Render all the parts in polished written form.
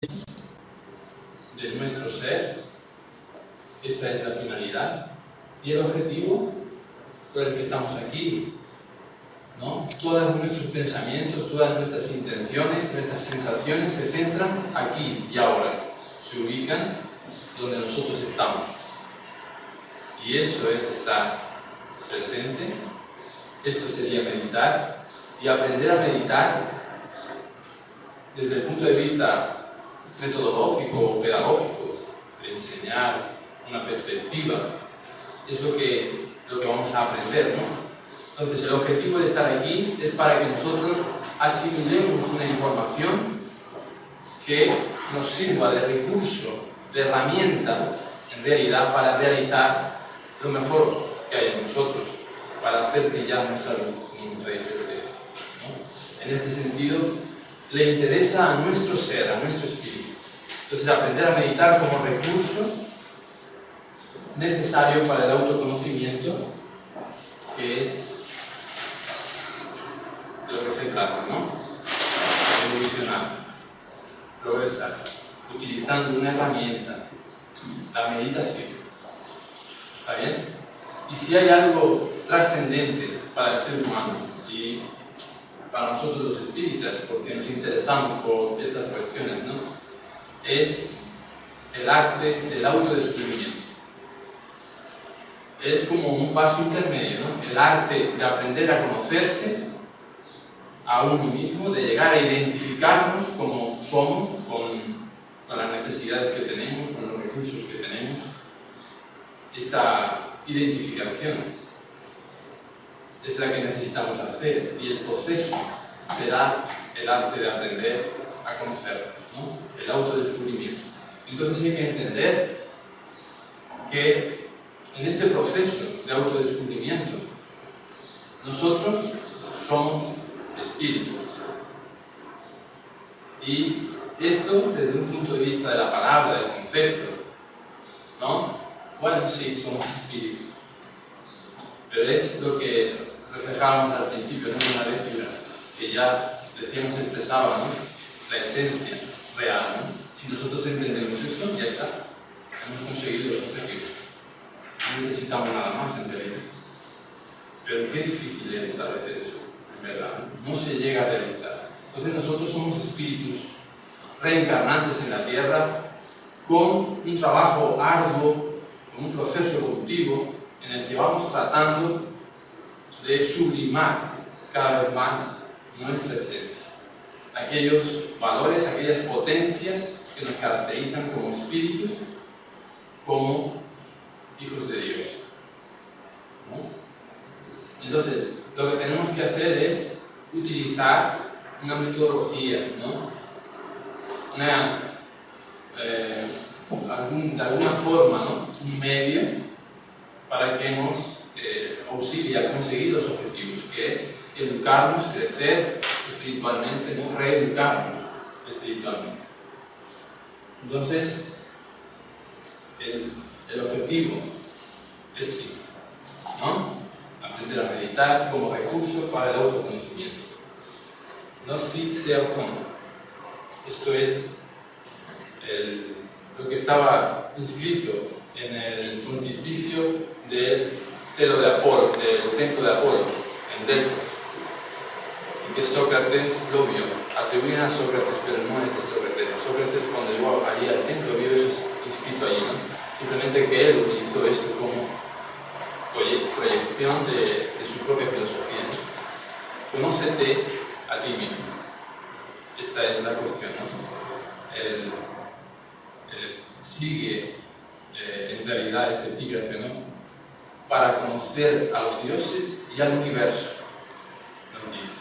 de nuestro ser. Esta es la finalidad y el objetivo por el que estamos aquí, ¿no? Todos nuestros pensamientos, todas nuestras intenciones, nuestras sensaciones se centran aquí y ahora, se ubican donde nosotros estamos. Y eso es estar presente. Esto sería meditar, y aprender a meditar desde el punto de vista metodológico o pedagógico, de enseñar una perspectiva, es lo que vamos a aprender, ¿no? Entonces, el objetivo de estar aquí es para que nosotros asimilemos una información que nos sirva de recurso, de herramienta, en realidad, para realizar lo mejor que hay en nosotros, para hacer brillar nuestra luz, como ha dicho el texto, ¿no? En este sentido, le interesa a nuestro ser, a nuestro espíritu. Entonces, aprender a meditar como recurso necesario para el autoconocimiento, que es de lo que se trata, ¿no? Evolucionar, progresar, utilizando una herramienta, la meditación. ¿Está bien? Y si hay algo trascendente para el ser humano y para nosotros los espíritas, porque nos interesamos por estas cuestiones, ¿no? Es el arte del autodescubrimiento. Es como un paso intermedio, ¿no? El arte de aprender a conocerse a uno mismo, de llegar a identificarnos como somos, con las necesidades que tenemos, con los recursos que tenemos. Esta identificación es la que necesitamos hacer, y el proceso será el arte de aprender a conocernos, ¿no? El autodescubrimiento. Entonces hay que entender que en este proceso de autodescubrimiento nosotros somos espíritus, y esto desde un punto de vista de la palabra, del concepto, ¿no? Bueno, sí, somos espíritus, pero es lo que reflejábamos al principio, ¿no? En una lectura que ya decíamos expresaba, ¿no? La esencia real, ¿no? Si nosotros entendemos eso, ya está, hemos conseguido los objetivos. No necesitamos nada más en realidad. Pero qué difícil es establecer eso, en verdad. No se llega a realizar. Entonces nosotros somos espíritus reencarnantes en la tierra, con un trabajo arduo, con un proceso evolutivo en el que vamos tratando de sublimar cada vez más nuestra esencia. Aquellos valores, aquellas potencias que nos caracterizan como espíritus, como hijos de Dios, ¿no? Entonces, lo que tenemos que hacer es utilizar una metodología, ¿no? De alguna forma, ¿no? Un medio para que nos auxilie a conseguir los objetivos, que es educarnos, crecer espiritualmente, ¿no? Reeducarnos espiritualmente. Entonces, el objetivo es sí, ¿no? Aprender a meditar como recurso para el autoconocimiento. No si sea como. Esto es lo que estaba inscrito en el frontispicio del templo de Apolo, en Delfos, y que Sócrates lo vio. Atribuyen a Sócrates, pero no es de Sócrates. Sócrates, cuando llegó allí al templo, vio eso inscrito allí, ¿no? Simplemente que él utilizó esto como proyección de su propia filosofía, ¿no? Conócete a ti mismo. Esta es la cuestión, ¿no? Sigue en realidad ese epígrafe, ¿no? Para conocer a los dioses y al universo, nos dice.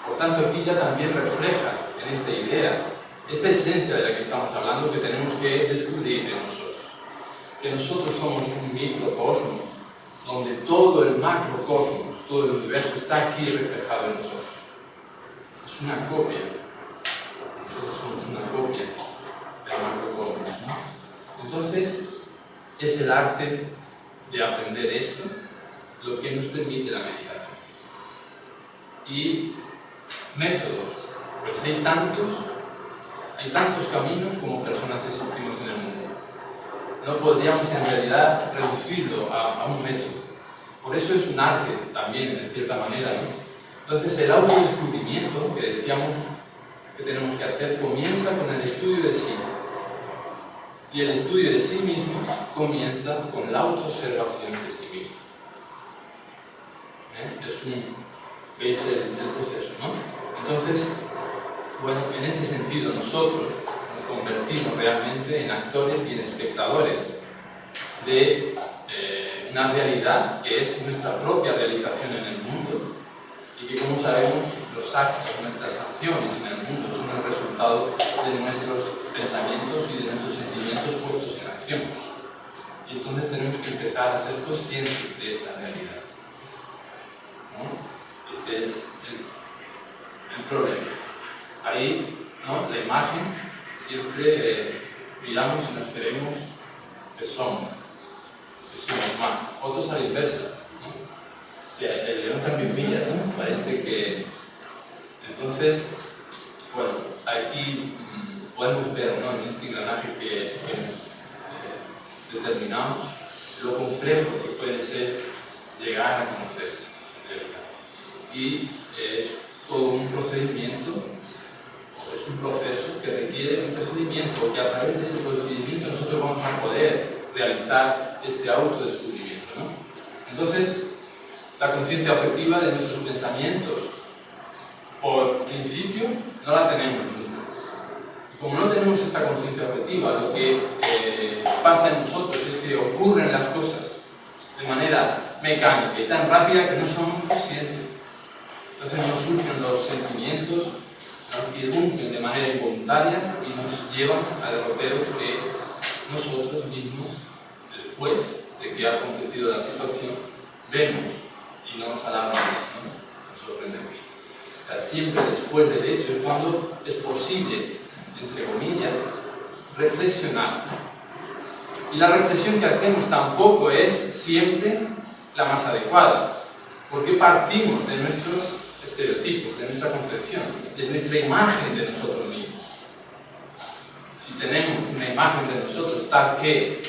Por tanto, aquí ya también refleja en esta idea, esta esencia de la que estamos hablando, que tenemos que descubrir en nosotros. Que nosotros somos un microcosmos, donde todo el macrocosmos, todo el universo está aquí reflejado en nosotros. Es una copia. Nosotros somos una copia del macrocosmos, ¿no? Entonces, es el arte de aprender esto lo que nos permite la meditación. Y métodos, pues hay Hay tantos caminos como personas existimos en el mundo. No podríamos en realidad reducirlo a un método. Por eso es un arte también, en cierta manera, ¿no? Entonces el autodescubrimiento que decíamos que tenemos que hacer comienza con el estudio de sí. Y el estudio de sí mismo comienza con la autoobservación de sí mismo. ¿Veis el proceso, no? Entonces, bueno, en este sentido nosotros nos convertimos realmente en actores y en espectadores de una realidad que es nuestra propia realización en el mundo y que, como sabemos, los actos, nuestras acciones en el mundo son el resultado de nuestros pensamientos y de nuestros sentimientos puestos en acción. Y entonces tenemos que empezar a ser conscientes de esta realidad, ¿no? Este es el problema. Ahí, ¿no? La imagen siempre miramos y nos creemos que somos más. Otros a la inversa, ¿no? El león también mira, ¿no? Parece que... Entonces, bueno, aquí podemos ver, ¿no? En este engranaje que hemos determinado lo complejo que puede ser llegar a conocerse en realidad. Y es todo un procedimiento, es un proceso que requiere un procedimiento, porque a través de ese procedimiento nosotros vamos a poder realizar este autodescubrimiento, ¿no? Entonces, la conciencia objetiva de nuestros pensamientos, por principio, no la tenemos nunca. Y como no tenemos esta conciencia objetiva, lo que pasa en nosotros es que ocurren las cosas de manera mecánica y tan rápida que no somos conscientes. Entonces nos surgen los sentimientos, nos irrumpen de manera involuntaria y nos llevan a derroteros que nosotros mismos, después de que ha acontecido la situación, vemos y nos alarmamos, ¿no? Nos sorprendemos. O sea, siempre después del hecho es cuando es posible, entre comillas, reflexionar. Y la reflexión que hacemos tampoco es siempre la más adecuada, porque partimos de nuestros estereotipos, de nuestra concepción, de nuestra imagen de nosotros mismos. Si tenemos una imagen de nosotros tal que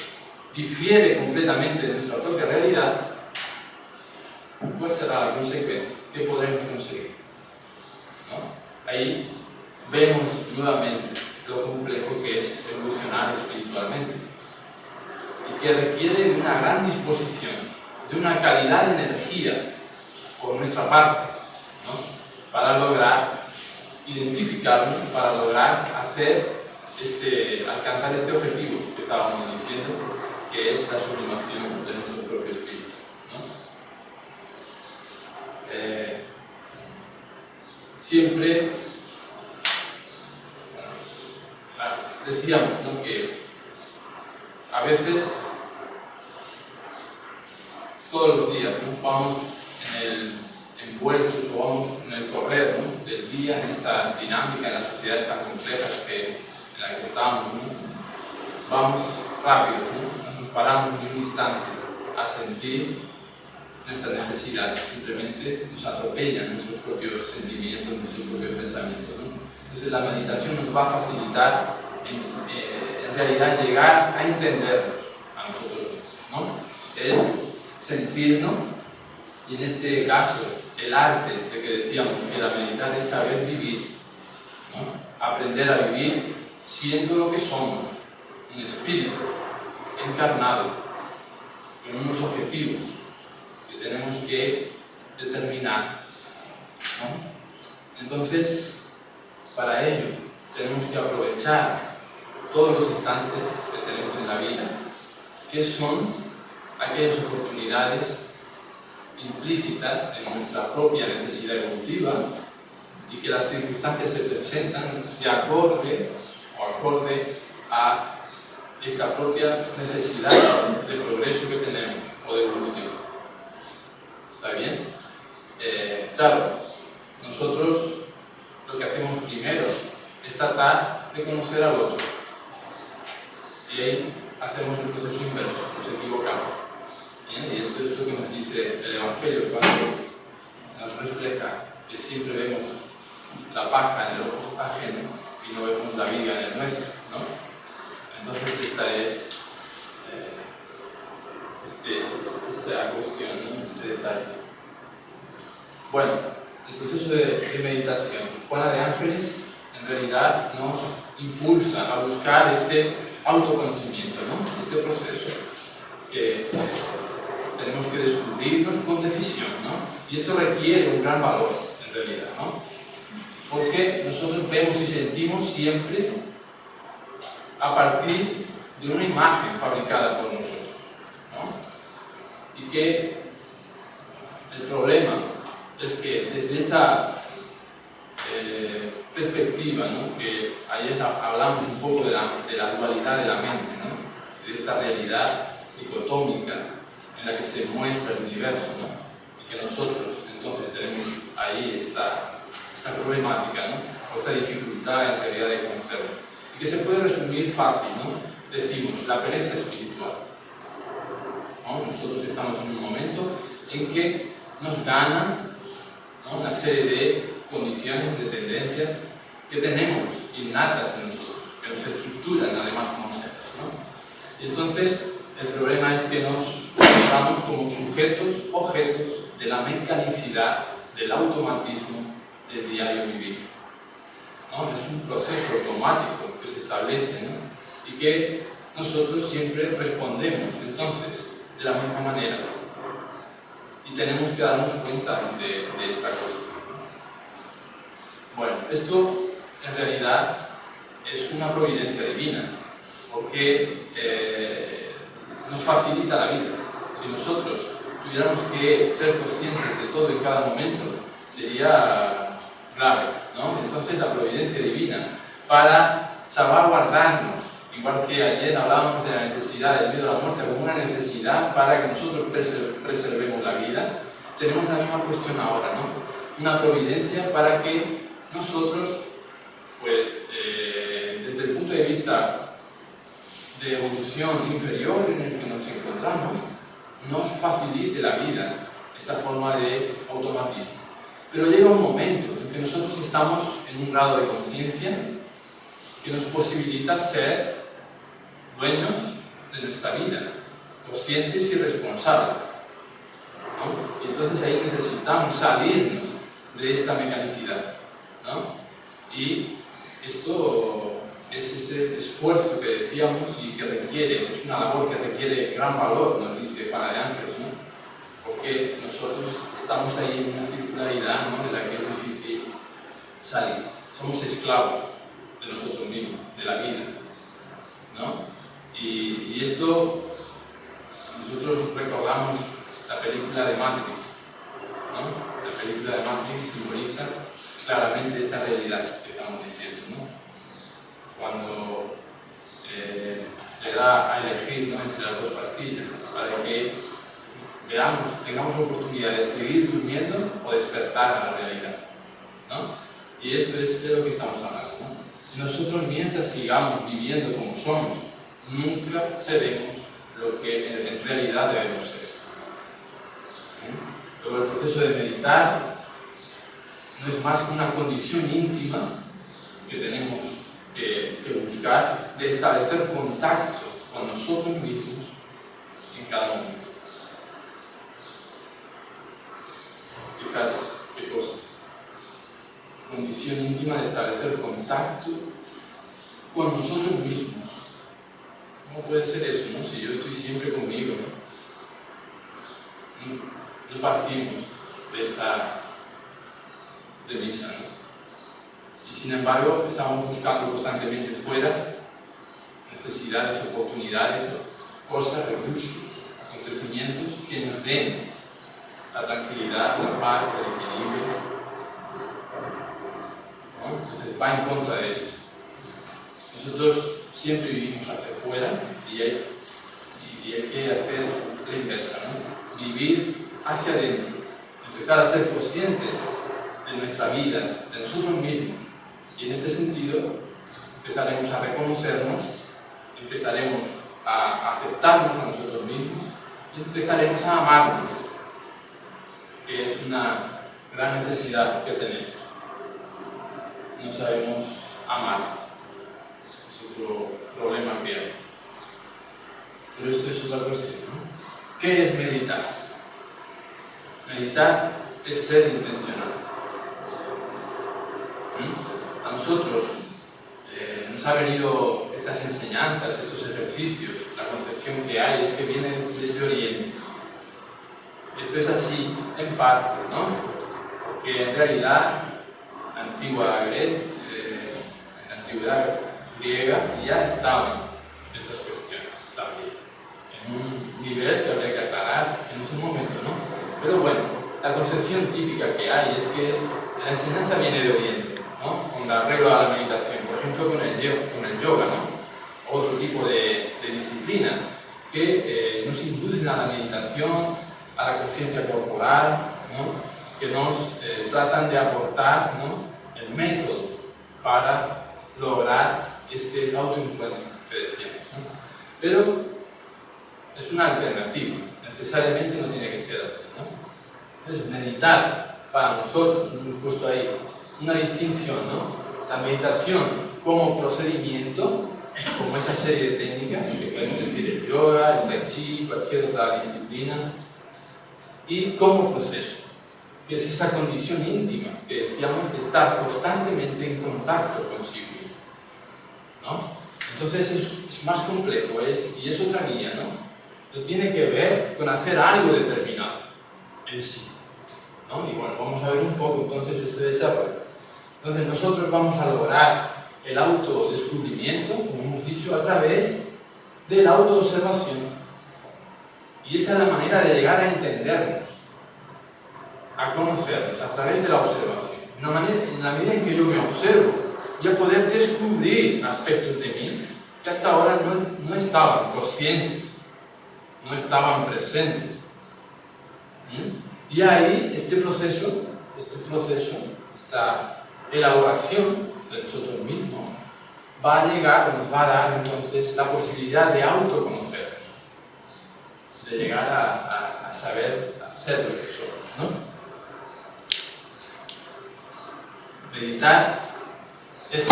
difiere completamente de nuestra propia realidad, ¿cuál será la consecuencia? ¿Qué podremos conseguir? ¿No? Ahí vemos nuevamente lo complejo que es evolucionar espiritualmente y que requiere de una gran disposición, de una calidad de energía por nuestra parte, ¿no? Para lograr identificarnos, para lograr alcanzar este objetivo que estábamos diciendo, que es la sublimación de nuestro propio espíritu, ¿no? Siempre decíamos, ¿no? Que a veces, todos los días, ¿no? Vamos envueltos o vamos en el correr, ¿no? Del día, en esta dinámica, en las sociedades tan complejas en la que estamos, ¿no? Vamos rápidos, ¿no? No nos paramos ni un instante a sentir nuestras necesidades, simplemente nos atropellan nuestros propios sentimientos, nuestros propios pensamientos, ¿no? Entonces la meditación nos va a facilitar en realidad llegar a entendernos a nosotros mismos, ¿no? Es sentirnos, y en este caso el arte de que decíamos que la meditar es saber vivir, ¿no? Aprender a vivir siendo lo que somos, un espíritu encarnado con unos objetivos que tenemos que determinar, ¿no? Entonces, para ello tenemos que aprovechar todos los instantes que tenemos en la vida, que son aquellas oportunidades implícitas en nuestra propia necesidad evolutiva y que las circunstancias se presentan de acorde a esta propia necesidad de progreso que tenemos o de evolución. ¿Está bien? Claro, nosotros lo que hacemos primero es tratar de conocer al otro y ahí hacemos el proceso inverso, nos equivocamos. ¿Bien? Y esto es lo que nos dice el Evangelio cuando nos refleja que siempre vemos la paja en el ojo ajeno y y no vemos la viga en el nuestro, ¿no? Entonces esta es esta cuestión, ¿no? Este detalle. Bueno, el proceso de meditación. Juana de Ángeles en realidad nos impulsa a buscar este autoconocimiento, ¿no? Este proceso que tenemos que descubrirnos con decisión, ¿no? Y esto requiere un gran valor en realidad, ¿no? Porque nosotros vemos y sentimos siempre a partir de una imagen fabricada por nosotros, ¿no? Y que el problema es que desde esta perspectiva, ¿no? Que ayer hablamos un poco de la dualidad de la mente, ¿no? De esta realidad dicotómica en la que se muestra el universo, ¿no? Y que nosotros entonces tenemos ahí esta problemática, ¿no? O esta dificultad en realidad de conocerlo. Y que se puede resumir fácil, ¿no? Decimos, la pereza espiritual, ¿no? Nosotros estamos en un momento en que nos ganan, ¿no? Una serie de condiciones, de tendencias que tenemos innatas en nosotros, que nos estructuran además como seres, ¿no? Y entonces el problema es que nos encontramos como sujetos, objetos de la mecanicidad, del automatismo del diario vivir, ¿no? Es un proceso automático que se establece, ¿no? Y que nosotros siempre respondemos entonces de la misma manera, y tenemos que darnos cuenta de esta cuestión. Bueno, esto en realidad es una providencia divina, porque nos facilita la vida. Si nosotros tuviéramos que ser conscientes de todo en cada momento, sería grave, ¿no? Entonces la providencia divina, para salvaguardarnos, igual que ayer hablábamos de la necesidad del miedo a la muerte como una necesidad para que nosotros preservemos la vida, tenemos la misma cuestión ahora, ¿no? Una providencia para que nosotros, pues, desde el punto de vista de evolución inferior en el que nos encontramos, nos facilite la vida esta forma de automatismo. Pero llega un momento en que nosotros estamos en un grado de conciencia que nos posibilita ser dueños de nuestra vida, conscientes y responsables, ¿no? Y entonces ahí necesitamos salirnos de esta mecanicidad, ¿no? Y esto es ese esfuerzo que decíamos y que requiere, es una labor que requiere gran valor, nos dice Juana de Ángeles, ¿no? Porque nosotros estamos ahí en una circularidad, ¿no? De la que es difícil salir. Somos esclavos de nosotros mismos, de la vida, ¿no? Y esto, nosotros recordamos la película de Matrix, ¿no? La película de Matrix simboliza claramente esta realidad que estamos diciendo, ¿no? Cuando le da a elegir, ¿no? Entre las dos pastillas, para que veamos, tengamos la oportunidad de seguir durmiendo o despertar a la realidad, ¿no? Y esto es de lo que estamos hablando, ¿no? Nosotros, mientras sigamos viviendo como somos, nunca seremos lo que en realidad debemos ser. Luego, el proceso de meditar no es más que una condición íntima que tenemos que buscar de establecer contacto con nosotros mismos en cada momento. Fijas qué cosa. Condición íntima de establecer contacto con nosotros mismos. ¿Cómo puede ser eso, no? Si yo estoy siempre conmigo, ¿no? No partimos de esa premisa, ¿no? Y sin embargo, estamos buscando constantemente fuera necesidades, oportunidades, cosas, recursos, acontecimientos que nos den la tranquilidad, la paz, el equilibrio, ¿no? Entonces va en contra de esto. Nosotros siempre vivimos hacia afuera y hay que hacer la inversa, ¿no? Vivir hacia adentro, empezar a ser conscientes de nuestra vida, de nosotros mismos. Y en este sentido empezaremos a reconocernos, empezaremos a aceptarnos a nosotros mismos y empezaremos a amarnos, que es una gran necesidad que tenemos. No sabemos amar. otro problema que hay. Pero esto es otra cuestión, ¿no? ¿Qué es meditar? Meditar es ser intencional. A nosotros nos ha venido estas enseñanzas, estos ejercicios, la concepción que hay es que vienen desde Oriente. Esto es así en parte, ¿no? Porque en realidad la antigüedad griega ya estaban estas cuestiones también, en un nivel que habría que aclarar en ese momento, ¿no? Pero bueno, la concepción típica que hay es que la enseñanza viene de Oriente, ¿no? Con el arreglo a la meditación, por ejemplo con el yoga, ¿no? Otro tipo de disciplinas que nos inducen a la meditación, a la conciencia corporal, ¿no? Que nos tratan de aportar, ¿no? El método para lograr este autoencuentro que decíamos, ¿no? Pero es una alternativa, necesariamente no tiene que ser así, ¿no? Entonces, meditar para nosotros, nos hemos puesto ahí una distinción, ¿no? La meditación como procedimiento, como esa serie de técnicas, que podemos decir el yoga, el tai chi, cualquier otra disciplina, y como proceso, que es esa condición íntima que decíamos de estar constantemente en contacto consigo mismo, ¿no? Entonces es más complejo, y es otra guía, ¿no? No tiene que ver con hacer algo determinado en sí, ¿no? Y bueno, vamos a ver un poco entonces este desarrollo. Entonces nosotros vamos a lograr el autodescubrimiento, como hemos dicho, a través de la autoobservación. Y esa es la manera de llegar a entendernos, a conocernos, a través de la observación. En la medida en que yo me observo, voy a poder descubrir aspectos de mí que hasta ahora no estaban conscientes, no estaban presentes. Y ahí este proceso, esta elaboración de nosotros mismos, va a llegar, nos va a dar entonces la posibilidad de autoconocernos, de llegar a saber hacer lo que somos, ¿no? Meditar es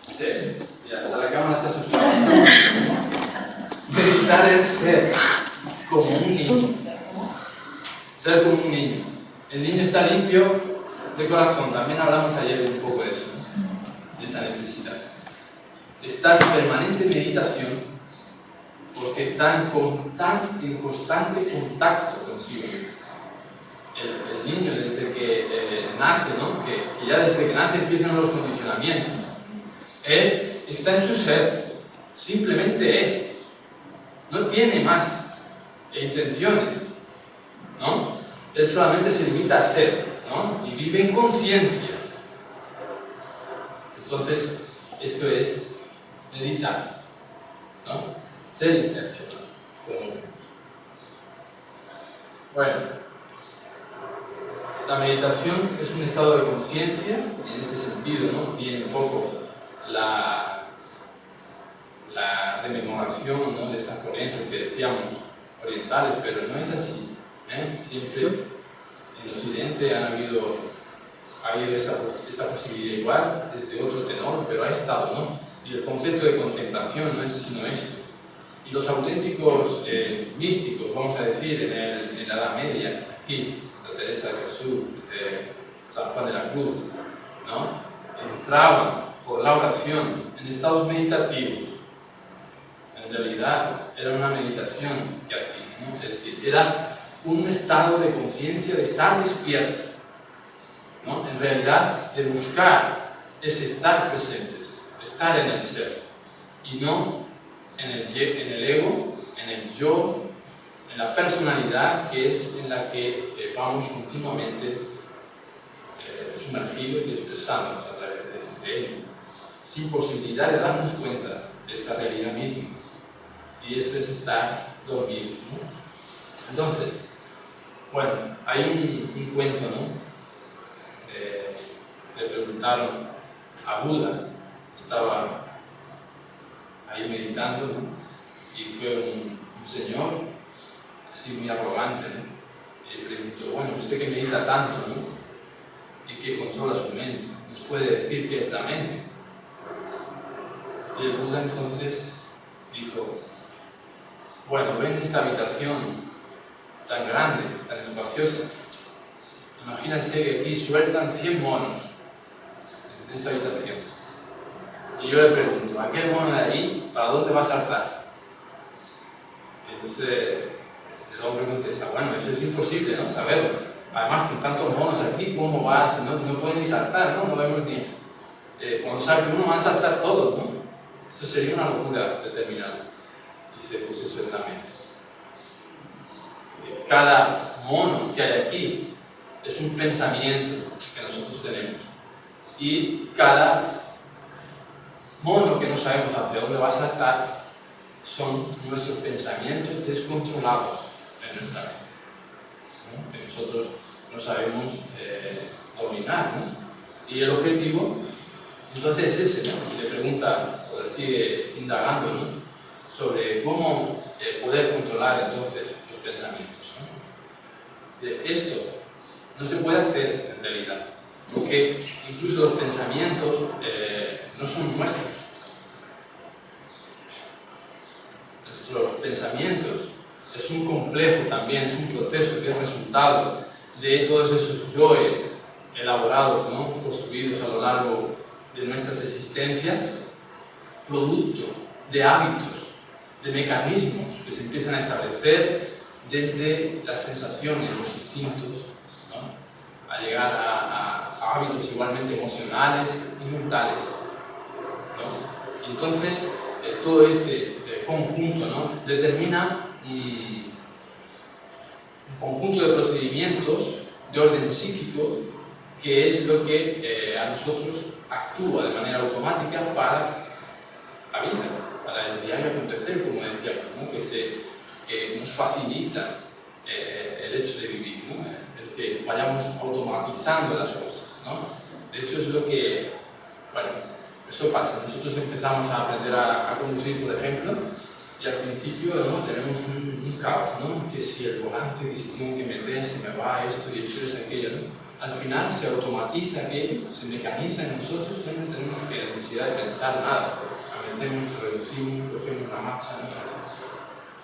ser. Ya hasta la cámara está asustada. Meditar es ser como un niño. Ser como un niño. El niño está limpio de corazón. También hablamos ayer un poco de eso, ¿no? De esa necesidad. Está en permanente meditación porque está en constante contacto consigo mismo. El niño desde que nace, ¿no? que ya desde que nace empiezan los condicionamientos. Él está en su ser, simplemente es, no tiene más intenciones, ¿no? Él solamente se limita a ser, ¿no? Y vive en conciencia. Entonces, esto es meditar, ¿no? Ser intencional. Bueno. La meditación es un estado de conciencia, en este sentido, ¿no? Viene un poco la rememoración, ¿no? De estas corrientes que decíamos orientales, pero no es así, ¿eh? Siempre en Occidente ha habido esta posibilidad igual, desde otro tenor, pero ha estado, ¿no? Y el concepto de contemplación no es sino esto. Y los auténticos místicos, vamos a decir, en la Edad Media, aquí, Teresa de Jesús, San Juan de la Cruz, ¿no? Entraban por la oración en estados meditativos. En realidad era una meditación que hacían, ¿no? Es decir, era un estado de conciencia, de estar despierto, ¿no? En realidad, de buscar ese estar presentes, estar en el ser, y no en el ego, en el yo, en la personalidad que es en la que vamos continuamente sumergidos y expresándonos a través de ello, sin posibilidad de darnos cuenta de esta realidad misma. Y esto es estar dormidos, ¿no? Entonces, bueno, hay un cuento, ¿no? Le preguntaron a Buda, estaba ahí meditando, ¿no? Y fue un señor así muy arrogante, ¿no? Y le preguntó, bueno, usted que medita tanto, ¿no? Y que controla su mente, ¿nos puede decir qué es la mente? Y el Buda entonces dijo, bueno, ven esta habitación tan grande, tan espaciosa. Imagínense que aquí sueltan 100 monos en esta habitación. Y yo le pregunto, aquel mono de ahí, ¿para dónde va a saltar? Entonces el hombre contesta, bueno, eso es imposible, ¿no? Saberlo. Además, con tantos monos aquí, ¿cómo va? No pueden ni saltar, ¿no? No vemos ni... cuando salte uno van a saltar todos, ¿no? Esto sería una locura determinada. Dice, pues eso es la mente. Cada mono que hay aquí es un pensamiento que nosotros tenemos. Y cada mono que no sabemos hacia dónde va a saltar son nuestros pensamientos descontrolados en nuestra mente, ¿no? Que nosotros no sabemos dominar, ¿no? Y el objetivo, entonces, es ese, ¿no? Le pregunta, o sigue indagando, ¿no? Sobre cómo poder controlar entonces los pensamientos, ¿no? Esto no se puede hacer en realidad, porque incluso los pensamientos no son nuestros. Nuestros pensamientos es un complejo también, es un proceso que es resultado de todos esos yoes elaborados, ¿no? Construidos a lo largo de nuestras existencias, producto de hábitos, de mecanismos que se empiezan a establecer desde las sensaciones, los instintos, ¿no? A llegar a hábitos igualmente emocionales y mentales, ¿no? Y entonces todo este conjunto, ¿no? Determina un conjunto de procedimientos de orden psíquico que es lo que a nosotros actúa de manera automática para la vida, para el diario acontecer, como decíamos, ¿no? Que nos facilita el hecho de vivir, ¿no? El que vayamos automatizando las cosas, ¿no? De hecho es lo que, bueno, esto pasa, nosotros empezamos a aprender a conducir, por ejemplo, y al principio, ¿no? Tenemos un caos, ¿no? Que si el volante, que si tengo que meter, se me va esto y esto es aquello, ¿no? Al final se automatiza aquello, se mecaniza en nosotros, ya no tenemos que necesidad de pensar nada. Metemos, reducimos, cogemos la marcha, ¿no?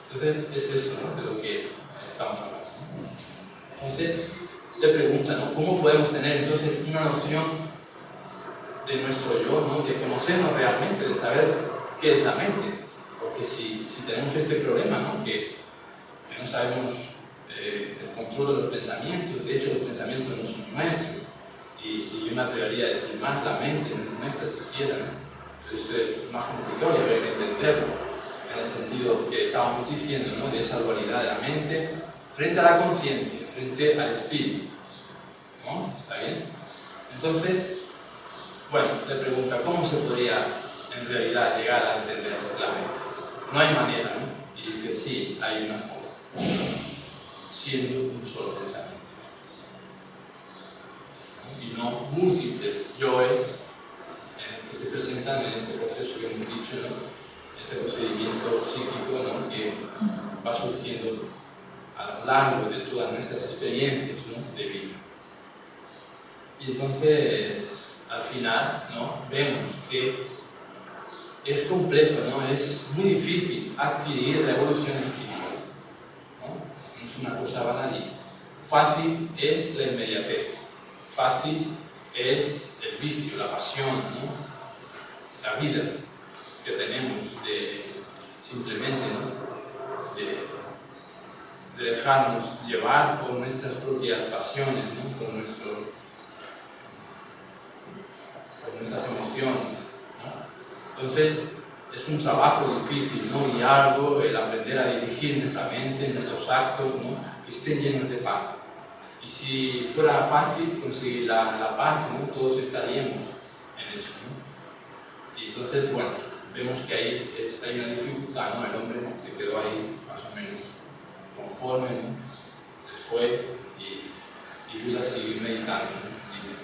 Entonces es esto, ¿no? De lo que estamos hablando, ¿no? Entonces te pregunta, ¿no? ¿Cómo podemos tener entonces una noción de nuestro yo, ¿no? De conocernos realmente, de saber qué es la mente? Porque si tenemos este problema, ¿no? Que no sabemos el control de los pensamientos, de hecho los pensamientos no son nuestros, y yo me atrevería a decir más, la mente no es nuestra siquiera, ¿no? Esto es más complicado y habría que entenderlo en el sentido que estábamos diciendo, ¿no? De esa dualidad de la mente frente a la conciencia, frente al espíritu, ¿no? ¿Está bien? Entonces, bueno, te pregunta, ¿cómo se podría en realidad llegar a entender la mente? No hay manera, ¿no? Y dice, sí, hay una forma, siendo un solo pensamiento, ¿no? Y no múltiples yoes que se presentan en este proceso que hemos dicho, ¿no? Este procedimiento psíquico, ¿no? Que va surgiendo a lo largo de todas nuestras experiencias, ¿no? De vida. Y entonces, al final, ¿no? Vemos que es complejo, ¿no? Es muy difícil adquirir la evolución espiritual, ¿no? No es una cosa banal. Fácil es la inmediatez, fácil es el vicio, la pasión, ¿no? La vida que tenemos de simplemente, ¿no? de dejarnos llevar por nuestras propias pasiones, ¿no? por nuestras emociones, ¿no? Entonces es un trabajo difícil, ¿no? Y arduo el aprender a dirigir nuestra mente, nuestros actos, ¿no? Que estén llenos de paz. Y si fuera fácil conseguir la paz, ¿no? Todos estaríamos en eso, ¿no? Y entonces, bueno, vemos que ahí hay una dificultad, ¿no? El hombre se quedó ahí más o menos conforme, ¿no? Se fue y Buda siguió meditando, ¿no? Dice.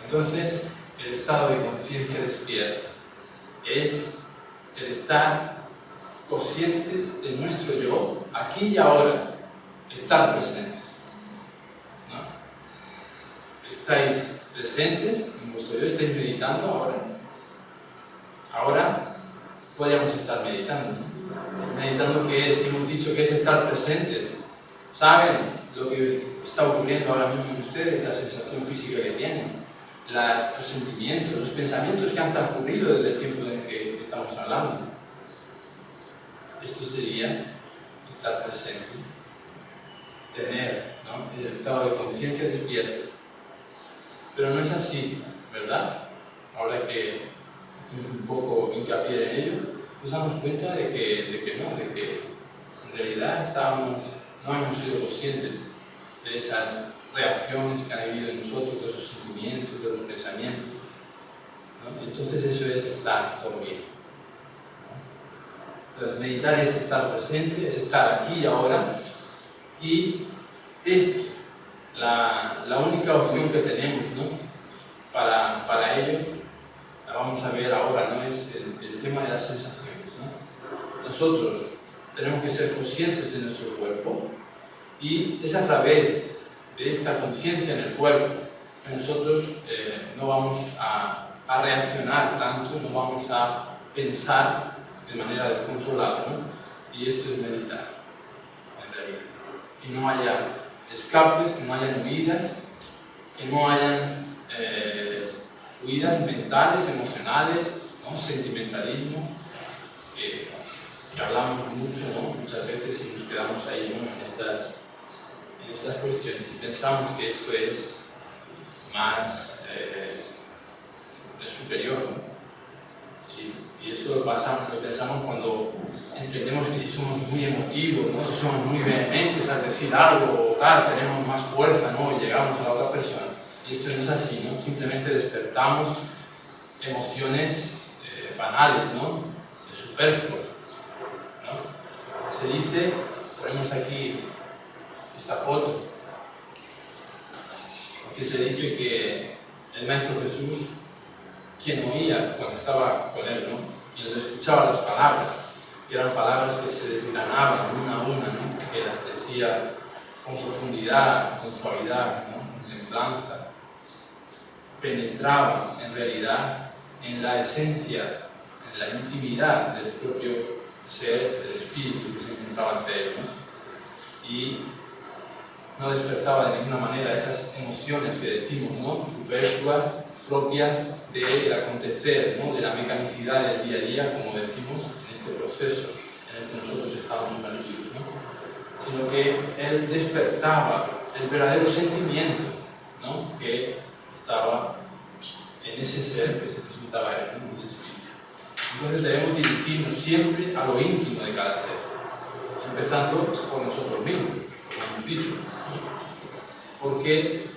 Entonces, el estado de conciencia despierta es el estar conscientes de nuestro yo, aquí y ahora, estar presentes, ¿no? ¿Estáis presentes en vuestro yo? ¿Estáis meditando ahora? Ahora podríamos estar meditando, ¿no? Meditando, ¿qué es? Hemos dicho que es estar presentes. ¿Saben lo que está ocurriendo ahora mismo en ustedes? La sensación física que tienen, los sentimientos, los pensamientos que han transcurrido desde el tiempo en que estamos hablando. Esto sería estar presente, tener, ¿no?, el estado de conciencia despierto. Pero no es así, ¿verdad? Ahora que hacemos un poco hincapié en ello, nos damos cuenta de que en realidad no hemos sido conscientes de esas reacciones que han habido en nosotros, de esos sentimientos, de los pensamientos, ¿no? Entonces eso es estar dormido, ¿no? Entonces, meditar es estar presente, es estar aquí y ahora, y esto, la única opción que tenemos, ¿no?, para ello, la vamos a ver ahora, ¿no?, es el tema de las sensaciones, ¿no? Nosotros tenemos que ser conscientes de nuestro cuerpo, y es a través de esta conciencia en el cuerpo que nosotros no vamos a reaccionar tanto, no vamos a pensar de manera descontrolada, ¿no? Y esto es meditar, en realidad. Que no haya escapes, que no hayan huidas, que no hayan huidas mentales, emocionales, ¿no?, sentimentalismo, que hablamos mucho, ¿no?, muchas veces, y nos quedamos ahí, ¿no?, en estas cuestiones, y pensamos que esto es más es superior, ¿no? Y esto lo pensamos cuando entendemos que si somos muy emotivos, ¿no?, si somos muy vehementes al decir algo o tal, tenemos más fuerza, ¿no?, y llegamos a la otra persona. Y esto no es así, ¿no? Simplemente despertamos emociones banales, ¿no?, superfluas, ¿no? Se dice, ponemos aquí esta foto, porque se dice que el Maestro Jesús, quien oía cuando estaba con él, ¿no?, quien escuchaba las palabras, que eran palabras que se desgranaban una a una, ¿no?, que las decía con profundidad, con suavidad, ¿no?, con templanza, penetraba en realidad en la esencia, en la intimidad del propio ser, del espíritu que se encontraba ante él, ¿no? Y no despertaba de ninguna manera esas emociones que decimos, ¿no?, superfluas, propias del acontecer, ¿no?, de la mecanicidad del día a día, como decimos, en este proceso en el que nosotros estamos sumergidos, ¿no?, sino que él despertaba el verdadero sentimiento, ¿no?, que estaba en ese ser que se presentaba a él, ¿no?, en ese espíritu. Entonces debemos dirigirnos siempre a lo íntimo de cada ser, empezando por nosotros mismos, como hemos dicho. Porque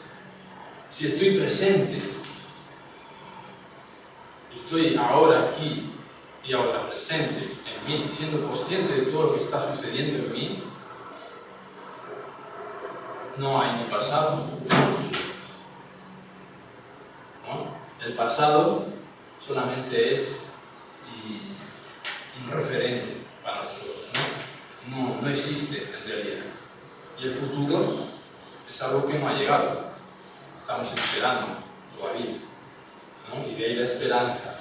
si estoy presente, estoy ahora aquí y ahora presente en mí, siendo consciente de todo lo que está sucediendo en mí, no hay ni pasado, ¿no? El pasado solamente es un referente para nosotros, ¿no? No existe en realidad. Y el futuro es algo que no ha llegado, estamos esperando todavía, ¿no? Y de ahí la esperanza,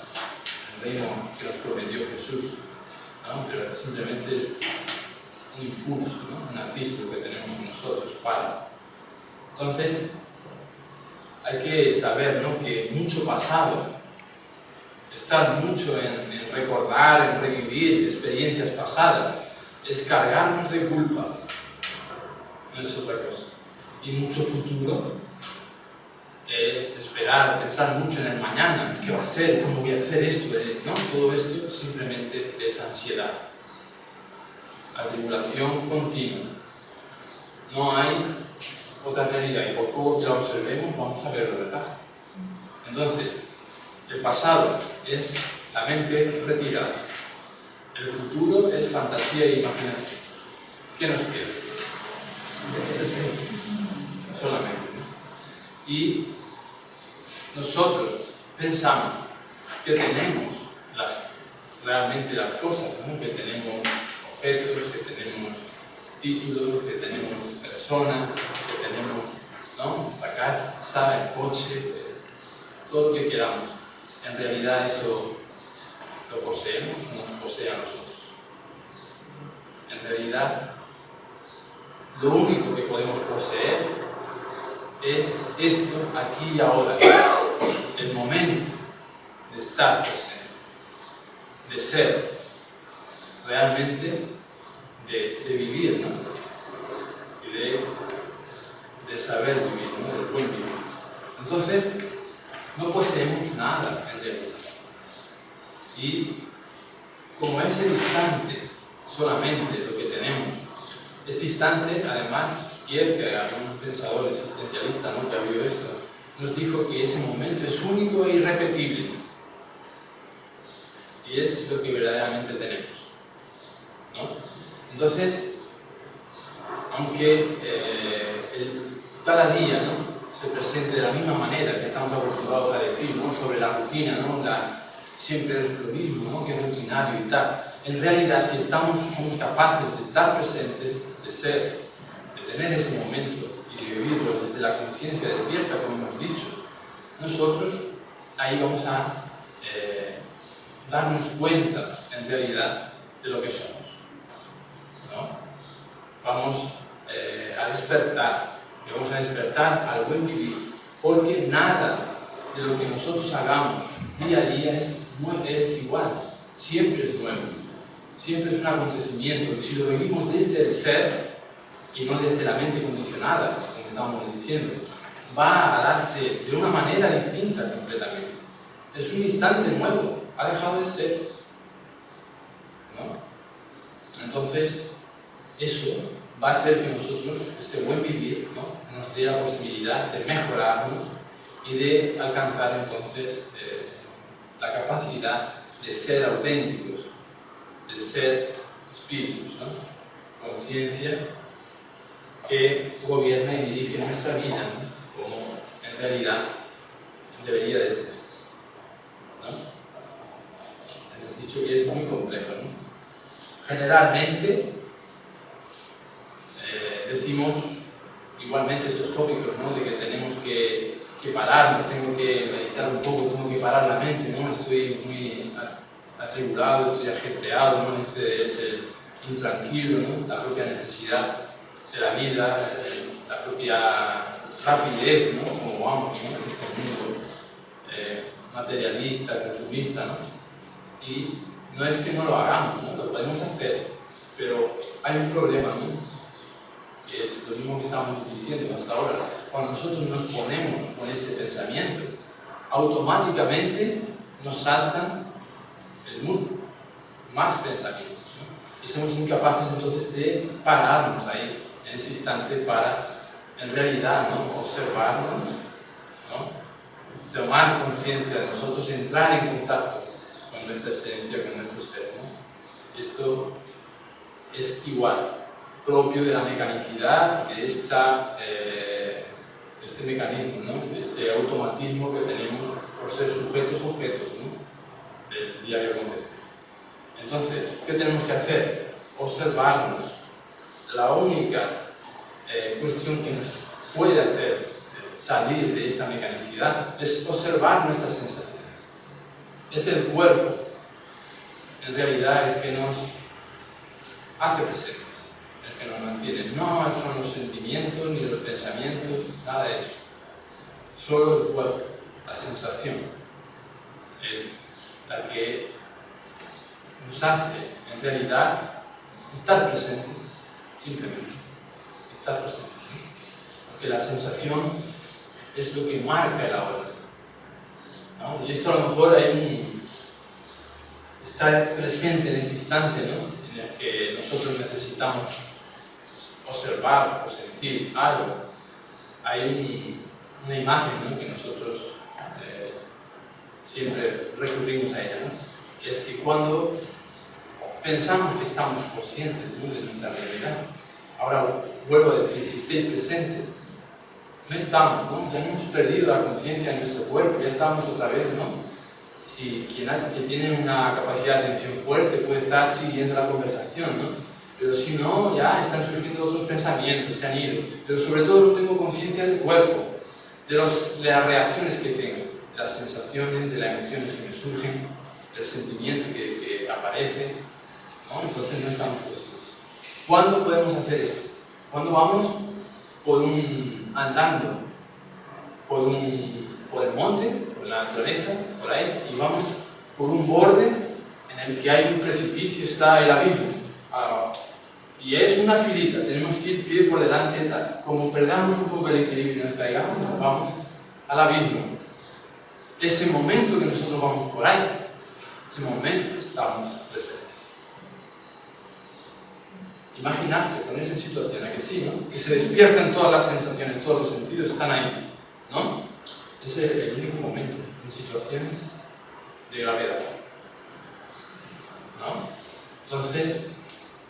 el reino que nos prometió Jesús, ¿no? Pero simplemente es un impulso, ¿no?, un atisbo que tenemos en nosotros para. Entonces, hay que saber, ¿no?, que mucho pasado, estar mucho en recordar, en revivir experiencias pasadas, es cargarnos de culpa, no es otra cosa. Y mucho futuro es esperar, pensar mucho en el mañana, ¿qué va a hacer? ¿Cómo voy a hacer esto? ¿No? Todo esto simplemente es ansiedad, atribulación continua. No hay otra realidad, y por poco que la observemos vamos a verlo, ¿verdad? Entonces, el pasado es la mente retirada, el futuro es fantasía e imaginación. ¿Qué nos queda? El presente, solamente, ¿no? Y nosotros pensamos que tenemos realmente las cosas, ¿no?, que tenemos objetos, que tenemos títulos, que tenemos personas, que tenemos, ¿no?, nuestra casa, el coche, todo lo que queramos. En realidad eso ¿Lo poseemos o nos posee a nosotros? En realidad, lo único que podemos poseer es esto aquí y ahora, el momento de estar presente, de ser realmente, de vivir, ¿no? Y de saber vivir, ¿no? Del buen vivir. Entonces, no poseemos nada en realidad. Y como ese instante solamente lo que tenemos, este instante, además, Kierkegaard, un pensador existencialista, ¿no?, que ha vivido esto, nos dijo que ese momento es único e irrepetible. Y es lo que verdaderamente tenemos, ¿no? Entonces, aunque cada día, ¿no?, se presente de la misma manera que estamos acostumbrados a decir, ¿no?, sobre la rutina, ¿no?, siempre es lo mismo, ¿no?, que es rutinario y tal. En realidad, si somos capaces de estar presentes, de ser, de tener ese momento y de vivirlo desde la conciencia despierta, como hemos dicho, nosotros ahí vamos a darnos cuenta, en realidad, de lo que somos, ¿no? Vamos a despertar, y vamos a despertar al buen vivir, porque nada de lo que nosotros hagamos día a día es igual, siempre es nuevo, siempre es un acontecimiento, y si lo vivimos desde el ser y no desde la mente condicionada, como estábamos diciendo, va a darse de una manera distinta completamente. Es un instante nuevo, ha dejado de ser, ¿no? Entonces, eso va a hacer que nosotros, este buen vivir, ¿no?, nos dé la posibilidad de mejorarnos y de alcanzar entonces la capacidad de ser auténticos, de ser espíritus, ¿no?, conciencia que gobierna y dirige nuestra vida, ¿no?, como en realidad debería de ser, ¿no? Hemos dicho que es muy complejo, ¿no? Generalmente decimos igualmente estos tópicos, ¿no?, de que tenemos que pararnos, tengo que meditar un poco, tengo que parar la mente, ¿no? Estoy muy atribulado, estoy ajetreado, ¿no? Este es el intranquilo, ¿no?, la propia necesidad de la vida, la propia rapidez, ¿no?, como vamos, ¿no?, en este mundo materialista, consumista, ¿no? Y no es que no lo hagamos, ¿no?, lo podemos hacer, pero hay un problema, ¿no?, que es lo mismo que estábamos diciendo hasta ahora. Cuando nosotros nos ponemos con este pensamiento, automáticamente nos saltan el mundo, más pensamientos, ¿no? Y somos incapaces entonces de pararnos ahí, en ese instante, para en realidad, ¿no?, observarnos, ¿no?, tomar conciencia de nosotros, entrar en contacto con nuestra esencia, con nuestro ser, ¿no? Esto es igual, propio de la mecanicidad, de este mecanismo, ¿no?, de este automatismo que tenemos por ser sujetos-objetos, ¿no?, del diario acontecer. Entonces, ¿qué tenemos que hacer? Observarnos. La única cuestión que nos puede hacer salir de esta mecanicidad es observar nuestras sensaciones. Es el cuerpo, en realidad, el que nos hace presentes, el que nos mantiene. No son los sentimientos ni los pensamientos, nada de eso. Solo el cuerpo, la sensación, es la que nos hace, en realidad, estar presentes, simplemente, estar presentes. Porque la sensación es lo que marca el ahora, ¿no? Y esto a lo mejor está presente en ese instante, ¿no?, en el que nosotros necesitamos observar o sentir algo. Hay una imagen, ¿no?, que nosotros siempre recurrimos a ella, ¿no?, y es que cuando pensamos que estamos conscientes, ¿no?, de nuestra realidad, ahora vuelvo a decir, si estáis presentes, no estamos, ¿no?, ya hemos perdido la conciencia en nuestro cuerpo, ya estamos otra vez, ¿no? Si quien tiene una capacidad de atención fuerte puede estar siguiendo la conversación, ¿no? Pero si no, ya están surgiendo otros pensamientos, se han ido. Pero sobre todo no tengo conciencia del cuerpo, de las reacciones que tengo, de las sensaciones, de las emociones que me surgen, de el sentimiento que aparece, ¿no? Entonces no estamos cosidos. ¿Cuándo podemos hacer esto? Cuando vamos andando por el monte, por la naturaleza, por ahí, y vamos por un borde en el que hay un precipicio, está el abismo abajo. Y es una filita, tenemos que ir pie por delante y tal. Como perdamos un poco el equilibrio y nos caigamos, nos vamos al abismo. Ese momento que nosotros vamos por ahí, ese momento estamos presentes. Imaginarse, ponerse en situación, ¿a que sí, no? Que se despiertan todas las sensaciones, todos los sentidos están ahí, ¿no? Ese es el único momento en situaciones de gravedad, ¿no? Entonces,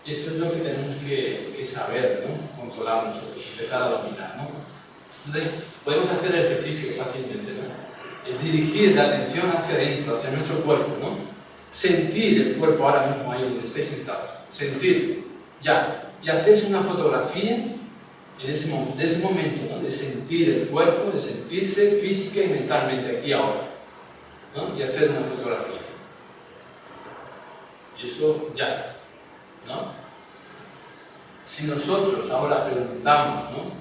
esto es lo que tenemos que saber, ¿no? Controlar nosotros, empezar a dominar, ¿no? Entonces, podemos hacer el ejercicio fácilmente, ¿no? Dirigir la atención hacia adentro, hacia nuestro cuerpo, ¿no? Sentir el cuerpo ahora mismo ahí donde estáis sentados, sentirlo, ya, y hacerse una fotografía de ese momento, ¿no? De sentir el cuerpo, de sentirse física y mentalmente aquí ahora, ¿no? Y hacer una fotografía. Y eso ya, ¿no? Si nosotros ahora preguntamos, ¿no?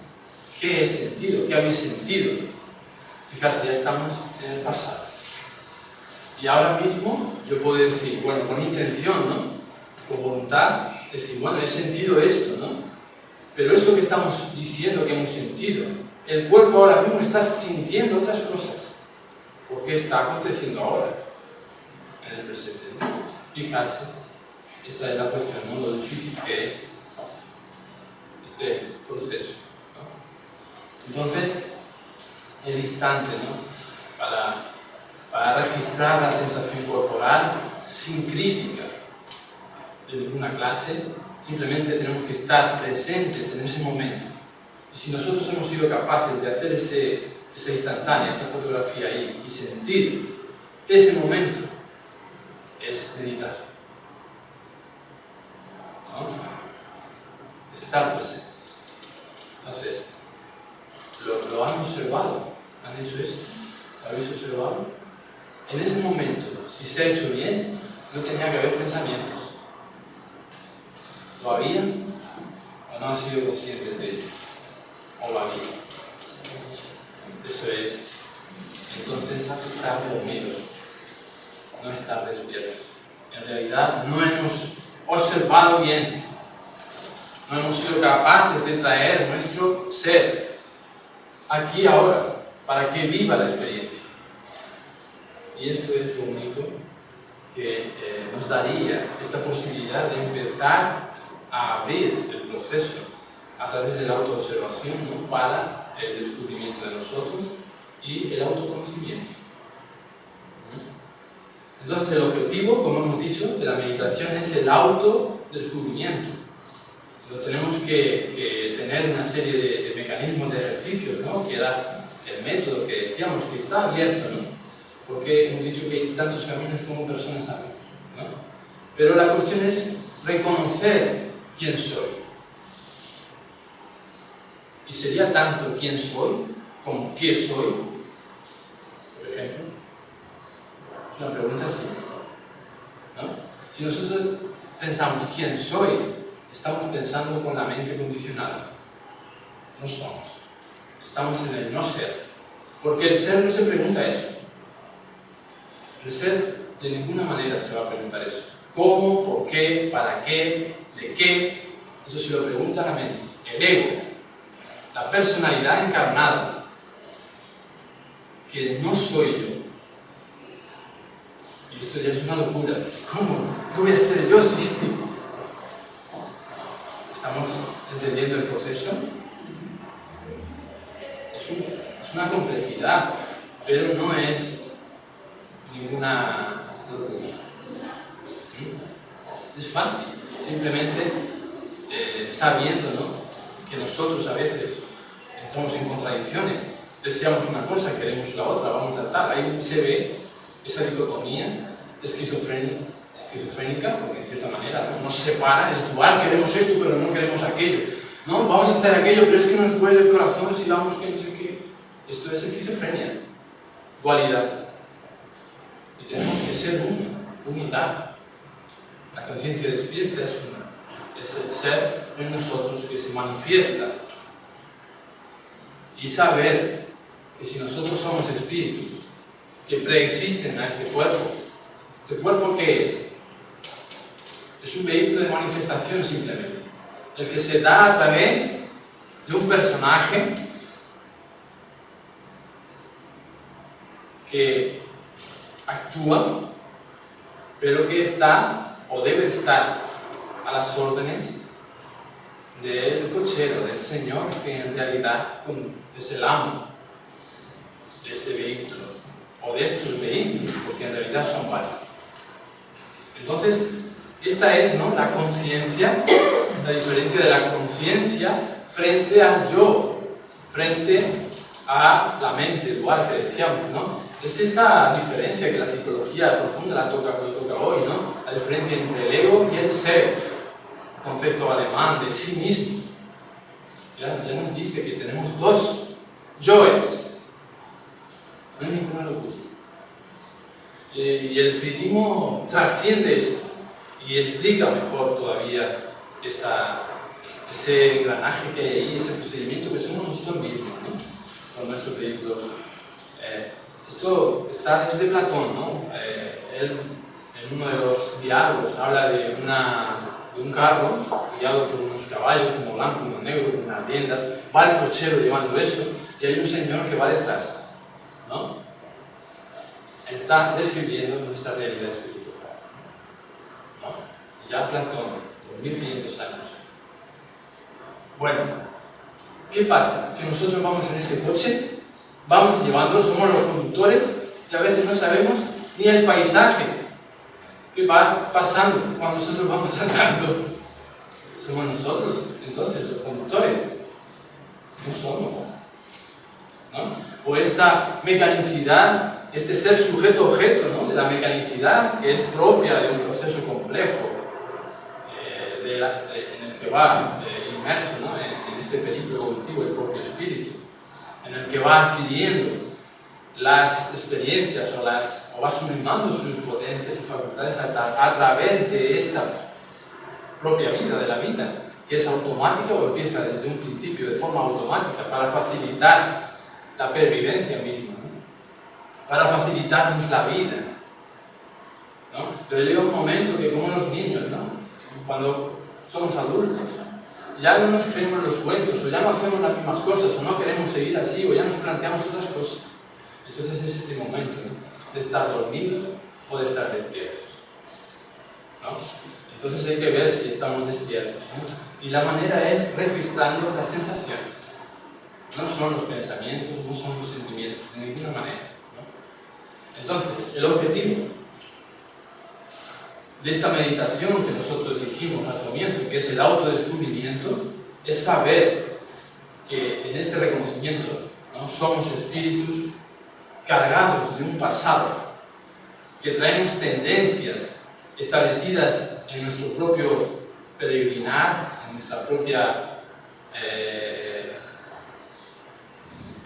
¿Qué he sentido? ¿Qué habéis sentido? Fijaros, ya estamos en el pasado. Y ahora mismo yo puedo decir, bueno, con intención, ¿no? Con voluntad, decir, bueno, he sentido esto, ¿no? Pero esto que estamos diciendo que hemos sentido, el cuerpo ahora mismo está sintiendo otras cosas. Porque está aconteciendo ahora, en el presente, ¿no? Fijarse, esta es la cuestión, ¿no? Lo difícil que es este proceso, ¿no? Entonces, el instante, ¿no? Para registrar la sensación corporal sin crítica de ninguna clase, simplemente tenemos que estar presentes en ese momento. Y si nosotros hemos sido capaces de hacer esa instantánea, esa fotografía ahí, y sentir ese momento, es meditar, ¿no? Estar presente. Entonces, ¿lo han observado? ¿Han hecho esto? ¿Lo habéis observado? En ese momento, si se ha hecho bien, no tenía que haber pensamientos. ¿Lo había? ¿O no han sido conscientes de ello? ¿O lo había? Eso es. Entonces, estar dormidos, no estar despiertos. En realidad, no hemos observado bien. No hemos sido capaces de traer nuestro ser aquí ahora, para que viva la experiencia. Y esto es lo único que nos daría esta posibilidad de empezar a abrir el proceso a través de la autoobservación, ¿no? Para el descubrimiento de nosotros y el autoconocimiento. Entonces el objetivo, como hemos dicho, de la meditación es el autodescubrimiento. Pero tenemos que tener una serie de mecanismos de ejercicios, ¿no? Que era el método que decíamos que está abierto, ¿no? Porque hemos dicho que hay tantos caminos como personas sabemos, ¿no? Pero la cuestión es reconocer quién soy. Y sería tanto quién soy como qué soy, por ejemplo. Es una pregunta así, ¿no? Si nosotros pensamos quién soy, estamos pensando con la mente condicionada. No somos. Estamos en el no ser. Porque el ser no se pregunta eso. El ser de ninguna manera se va a preguntar eso. ¿Cómo? ¿Por qué? ¿Para qué? ¿De qué? Eso se lo pregunta la mente. El ego, la personalidad encarnada, que no soy yo. Y esto ya es una locura. ¿Cómo? ¿Qué voy a ser yo si...? ¿Estamos entendiendo el proceso? Es una complejidad, pero no es ninguna locura. Es fácil, simplemente sabiendo, ¿no? Que nosotros a veces entramos en contradicciones, deseamos una cosa, queremos la otra, vamos a tal. Ahí se ve esa dicotomía esquizofrénica, porque en cierta manera nos separa, es dual, queremos esto pero no queremos aquello, ¿no? Vamos a hacer aquello, pero es que nos duele el corazón si vamos que no sé qué. Esto es esquizofrenia, dualidad. Y tenemos que ser uno, unidad. La conciencia despierta es el ser en nosotros que se manifiesta. Y saber que si nosotros somos espíritus que preexisten a ¿este cuerpo qué es? Es un vehículo de manifestación simplemente, el que se da a través de un personaje que actúa, pero que está o debe estar a las órdenes del cochero, del señor, que en realidad es el amo de este vehículo, o de estos vehículos, porque en realidad son varios. Entonces, esta es, ¿no?, la conciencia, la diferencia de la conciencia frente al yo, frente a la mente dual que decíamos, ¿no? Es esta diferencia que la psicología profunda la toca hoy, ¿no? La diferencia entre el ego y el self, concepto alemán de sí mismo. Ya nos dice que tenemos dos yoes. No hay ninguna locura. Y el espiritismo trasciende esto y explica mejor todavía ese engranaje que hay ahí, ese procedimiento que somos nosotros mismos, ¿no?, con nuestros vehículos. Esto está desde Platón, ¿no? Él, en uno de los diálogos, habla de un carro guiado por unos caballos, uno blanco, uno negro, con unas riendas, va el cochero llevando eso y hay un señor que va detrás, ¿no? Él está describiendo nuestra realidad espiritual, ¿no? Ya Platón, 2500 años. Bueno, ¿qué pasa? Que nosotros vamos en este coche, vamos llevando, somos los conductores y a veces no sabemos ni el paisaje que va pasando cuando nosotros vamos andando. Somos nosotros, entonces, los conductores. No somos, ¿no? O esta mecanicidad, este ser sujeto-objeto, ¿no?, de la mecanicidad que es propia de un proceso complejo en el que va inmerso, ¿no?, en este perímetro evolutivo el propio espíritu, en el que va adquiriendo las experiencias o va sublimando sus potencias y facultades a través de esta propia vida, de la vida, que es automática o empieza desde un principio de forma automática para facilitar la pervivencia misma, ¿no?, para facilitarnos la vida, ¿no? Pero llega un momento que, como los niños, ¿no?, cuando somos adultos, ya no nos creemos los cuentos, o ya no hacemos las mismas cosas, o no queremos seguir así, o ya nos planteamos otras cosas. Entonces es este momento, ¿no?, de estar dormidos o de estar despiertos, ¿no? Entonces hay que ver si estamos despiertos, ¿no? Y la manera es registrando las sensaciones. No son los pensamientos, no son los sentimientos, de ninguna manera, ¿no? Entonces, el objetivo de esta meditación que nosotros dijimos al comienzo, que es el autodescubrimiento, es saber que en este reconocimiento, ¿no?, somos espíritus cargados de un pasado, que traemos tendencias establecidas en nuestro propio peregrinar, en nuestra propia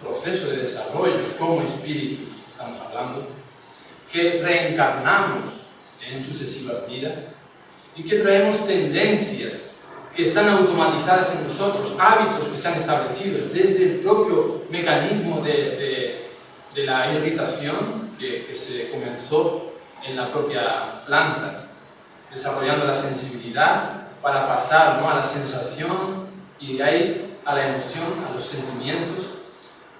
proceso de desarrollo como espíritus, estamos hablando, que reencarnamos en sucesivas vidas y que traemos tendencias que están automatizadas en nosotros, hábitos que se han establecido desde el propio mecanismo de la irritación que se comenzó en la propia planta, desarrollando la sensibilidad para pasar, ¿no?, a la sensación y de ahí a la emoción, a los sentimientos,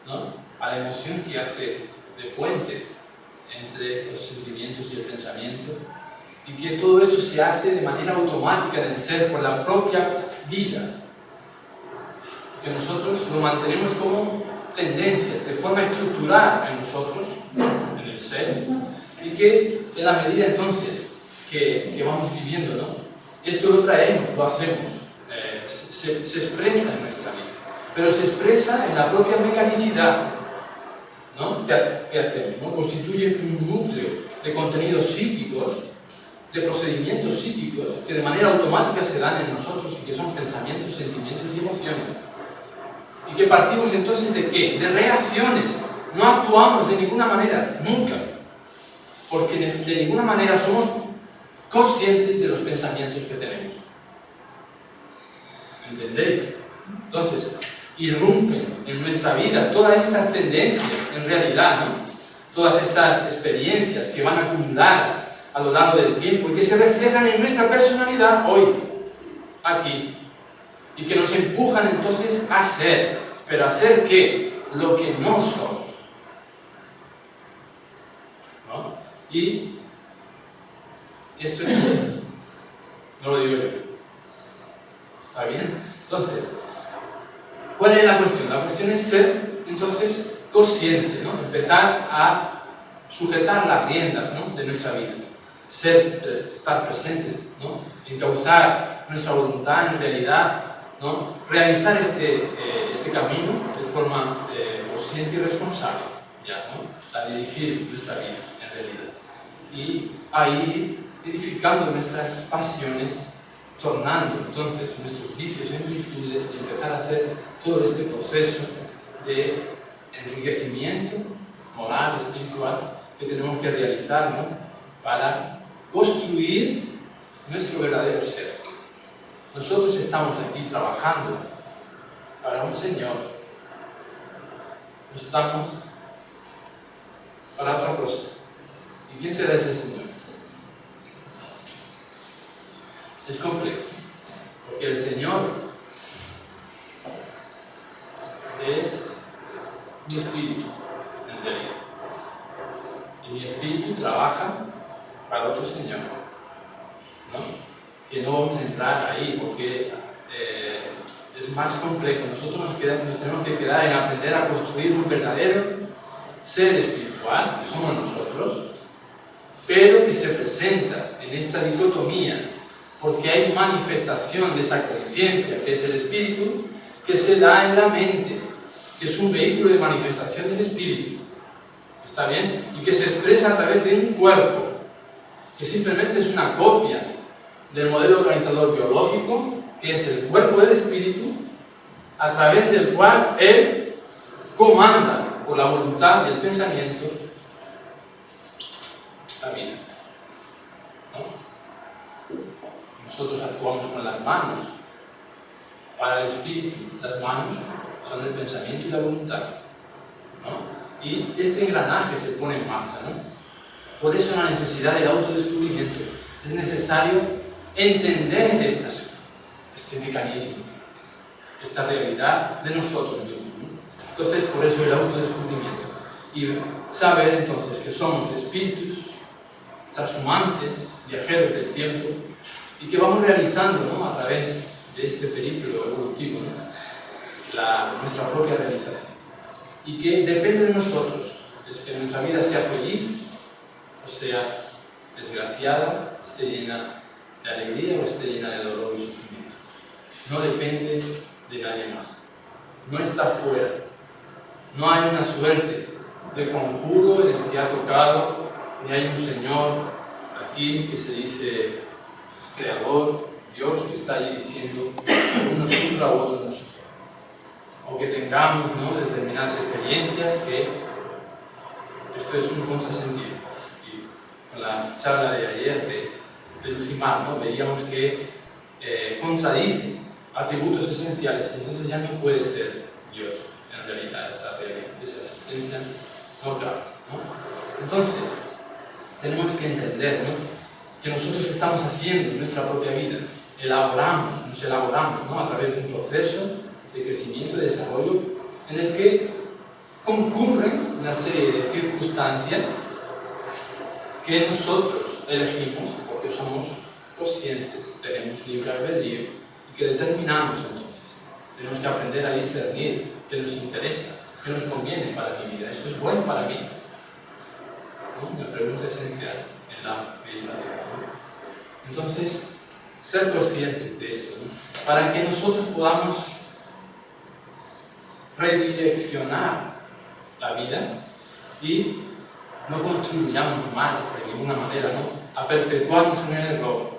¿no?, a la emoción que hace de puente entre los sentimientos y el pensamiento, y que todo esto se hace de manera automática en el ser por la propia vida, que nosotros lo mantenemos como tendencias de forma estructural en nosotros, en el ser, y que en la medida entonces que vamos viviendo, ¿no?, esto lo traemos, lo hacemos, se expresa en nuestra vida, pero se expresa en la propia mecanicidad, ¿no?, que hacemos, ¿no? Constituye un núcleo de contenidos psíquicos, de procedimientos psíquicos que de manera automática se dan en nosotros y que son pensamientos, sentimientos y emociones. Y que partimos entonces ¿de qué? De reacciones. No actuamos de ninguna manera, nunca. Porque de ninguna manera somos conscientes de los pensamientos que tenemos. ¿Entendéis? Entonces, irrumpen en nuestra vida todas estas tendencias, en realidad, ¿no? Todas estas experiencias que van acumuladas a lo largo del tiempo y que se reflejan en nuestra personalidad hoy, aquí, y que nos empujan entonces a ser. ¿Pero a ser qué? Lo que no somos, ¿no? Y esto es, no lo digo yo, ¿está bien? Entonces, ¿cuál es la cuestión? La cuestión es ser, entonces, consciente, ¿no? Empezar a sujetar las riendas, ¿no?, de nuestra vida. Estar presentes, ¿no?, encauzar nuestra voluntad en realidad, ¿no?, realizar este camino de forma consciente y responsable, ¿ya?, ¿no?, a dirigir nuestra vida en realidad. Y ahí edificando nuestras pasiones, tornando entonces nuestros vicios en virtudes y empezar a hacer todo este proceso de enriquecimiento moral, espiritual, que tenemos que realizar, ¿no?, para construir nuestro verdadero ser. Nosotros estamos aquí trabajando para un Señor, no estamos para otra cosa. ¿Y quién será ese Señor? Es complejo, porque el Señor es mi espíritu, en realidad. Y mi espíritu trabaja para otro Señor, ¿no? Que no vamos a entrar ahí porque es más complejo. Nosotros nos tenemos que quedar en aprender a construir un verdadero ser espiritual, que somos nosotros, pero que se presenta en esta dicotomía, porque hay manifestación de esa conciencia, que es el espíritu, que se da en la mente, que es un vehículo de manifestación del espíritu, ¿está bien? Y que se expresa a través de un cuerpo, que simplemente es una copia del modelo organizador biológico, que es el cuerpo del espíritu, a través del cual él comanda por la voluntad y el pensamiento la vida, ¿no? Nosotros actuamos con las manos. Para el espíritu, las manos son el pensamiento y la voluntad, ¿no? Y este engranaje se pone en marcha, ¿no? Por eso la necesidad del autodescubrimiento. Es necesario entender este mecanismo, esta realidad de nosotros mismos, ¿no? Entonces, por eso el autodescubrimiento. Y saber entonces que somos espíritus transhumantes, viajeros del tiempo, y que vamos realizando, ¿no?, a través de este periplo evolutivo, ¿no?, nuestra propia realización. Y que depende de nosotros, es que nuestra vida sea feliz o sea desgraciada, esté llena de alegría o esté llena de dolor y sufrimiento. No depende de nadie más. No está fuera. No hay una suerte de conjuro en el que ha tocado, ni hay un Señor aquí que se dice Creador, Dios, que está allí diciendo que uno sufra u otro no sufra. O que tengamos, ¿no?, determinadas experiencias que esto es un contrasentido. Y con la charla de ayer de Lucimar, ¿no?, veíamos que contradice atributos esenciales, entonces ya no puede ser Dios en realidad esa existencia no claro, ¿no? Entonces tenemos que entender, ¿no?, que nosotros estamos haciendo nuestra propia vida, nos elaboramos, ¿no?, a través de un proceso de crecimiento y de desarrollo en el que concurren una serie de circunstancias que nosotros elegimos porque somos conscientes, tenemos libre albedrío y que determinamos entonces. Tenemos que aprender a discernir qué nos interesa, qué nos conviene para mi vida. Esto es bueno para mí, ¿no? Una pregunta esencial en la meditación, ¿no? Entonces, ser conscientes de esto, ¿no?, para que nosotros podamos redireccionar la vida y no contribuyamos más de ninguna manera, ¿no?, a perpetuarnos en el error,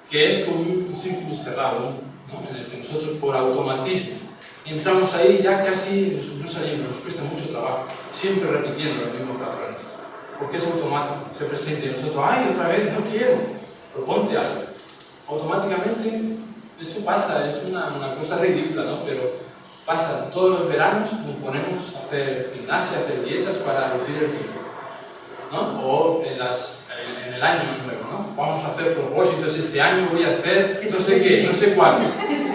que es como un círculo cerrado, ¿no?, en el que nosotros por automatismo entramos ahí y ya casi no salimos, nos cuesta mucho trabajo, siempre repitiendo los mismos patrones, porque es automático, se presenta y nosotros, ¡ay, otra vez, no quiero! proponte algo. Automáticamente, esto pasa, es una cosa ridícula, ¿no? Pero pasa, todos los veranos nos ponemos a hacer gimnasia, a hacer dietas para reducir el tiempo, ¿no? O en el año nuevo, ¿no? Vamos a hacer propósitos, este año voy a hacer no sé qué, no sé cuánto.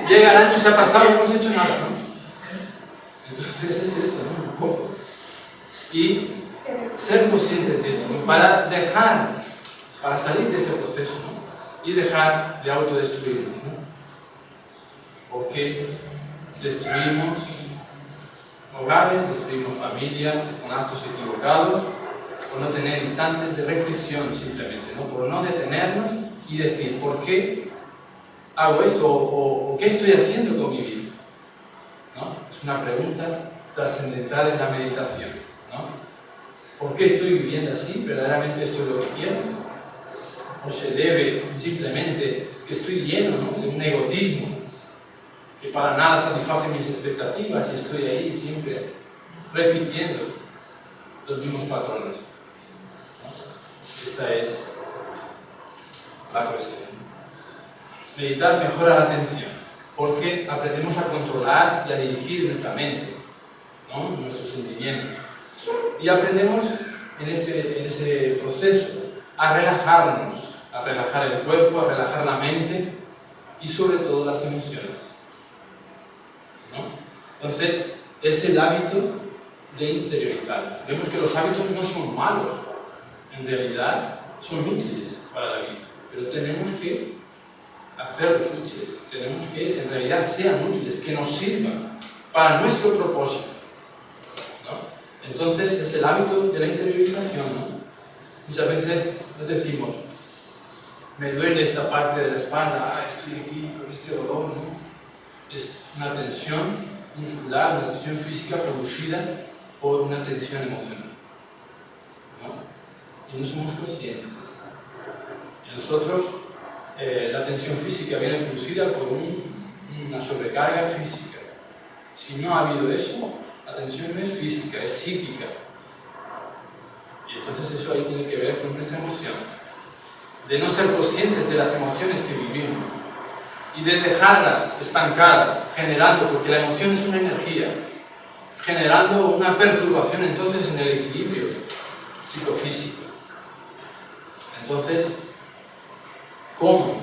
Llega el año, se ha pasado y no hemos hecho nada, ¿no? Entonces es esto, ¿no? Un poco. Y ser conscientes de esto, ¿no? Para salir de ese proceso, ¿no? Y dejar de autodestruirnos, ¿no? Porque destruimos hogares, destruimos familias con actos equivocados, por no tener instantes de reflexión simplemente, ¿no? Por no detenernos y decir, ¿por qué hago esto? ¿O qué estoy haciendo con mi vida? ¿No? Es una pregunta trascendental en la meditación, ¿no? ¿Por qué estoy viviendo así? ¿Verdaderamente esto es lo que quiero? ¿O se debe simplemente que estoy lleno, ¿no? de un egotismo que para nada satisface mis expectativas y estoy ahí siempre repitiendo los mismos patrones? ¿No? Esta es la cuestión. Meditar mejora la atención, porque aprendemos a controlar y a dirigir nuestra mente, ¿no? Nuestros sentimientos. Y aprendemos en ese proceso a relajarnos, a relajar el cuerpo, a relajar la mente y sobre todo las emociones, ¿no? Entonces, es el hábito de interiorizar. Vemos que los hábitos no son malos, en realidad son útiles para la vida, pero tenemos que hacerlos útiles, tenemos que en realidad sean útiles, que nos sirvan para nuestro propósito, ¿no? Entonces es el hábito de la interiorización, ¿no? Muchas veces nos decimos, me duele esta parte de la espalda, estoy aquí con este dolor, ¿no? Es una tensión muscular, una tensión física producida por una tensión emocional, ¿no? Y no somos conscientes. En nosotros la tensión física viene producida por una sobrecarga física. Si no ha habido eso, la tensión no es física, es psíquica. Y entonces eso ahí tiene que ver con nuestra emoción. De no ser conscientes de las emociones que vivimos y de dejarlas estancadas, generando, porque la emoción es una energía, generando una perturbación entonces en el equilibrio psicofísico. Entonces, ¿cómo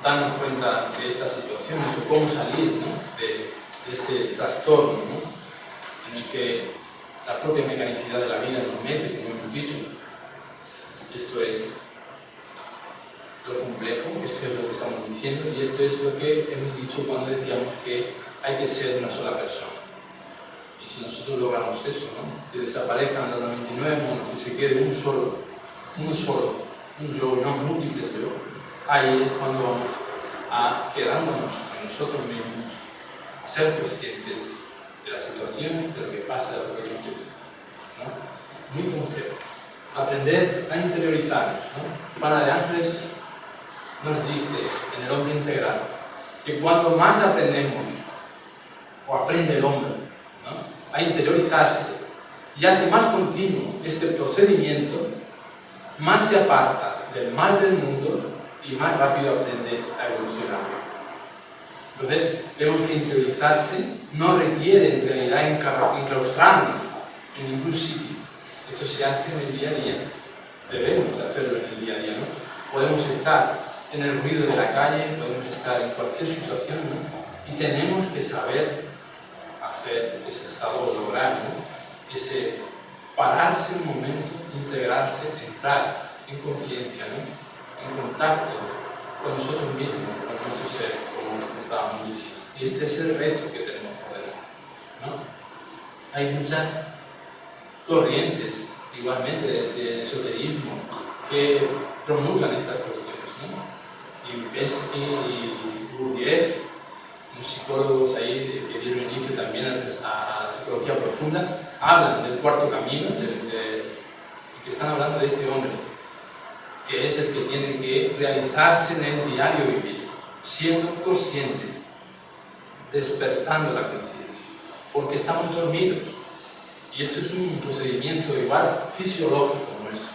darnos cuenta de estas situaciones o cómo salir, ¿no? de ese trastorno, ¿no? en el que la propia mecanicidad de la vida nos mete, como hemos dicho? Esto es lo complejo, esto es lo que estamos diciendo y esto es lo que hemos dicho cuando decíamos que hay que ser una sola persona. Y si nosotros logramos eso, ¿no? que desaparezcan los 99 monos y se quede un solo, un yo y no múltiples yo, ahí es cuando vamos a quedándonos en nosotros mismos, ser conscientes de las situaciones, de lo que pasa, de lo que acontece, ¿no? Muy complejo. Aprender a interiorizarnos, ¿no? Juana de Ángeles nos dice en El hombre integral que cuanto más aprendemos o aprende el hombre, ¿no? a interiorizarse y hace más continuo este procedimiento, más se aparta del mal del mundo y más rápido aprende a evolucionar. Entonces, vemos que interiorizarse no requiere en realidad enclaustrarnos en ningún sitio. Esto se hace en el día a día. Debemos hacerlo en el día a día, ¿no? Podemos estar en el ruido de la calle, podemos estar en cualquier situación, ¿no? Y tenemos que saber hacer ese estado, lograr, ¿no? Ese pararse un momento, integrarse, entrar en conciencia, ¿no? En contacto con nosotros mismos, con nuestro ser, como estábamos diciendo. Y este es el reto que tenemos por delante, ¿no? Hay muchas corrientes, igualmente, de esoterismo que promulgan estas cuestiones, ¿no? Y Pesky y Gurdjieff, unos psicólogos ahí que dieron inicio también a la psicología profunda, hablan del cuarto camino, y que están hablando de este hombre, que es el que tiene que realizarse en el diario vivir, siendo consciente, despertando la conciencia, porque estamos dormidos. Y esto es un procedimiento igual fisiológico nuestro,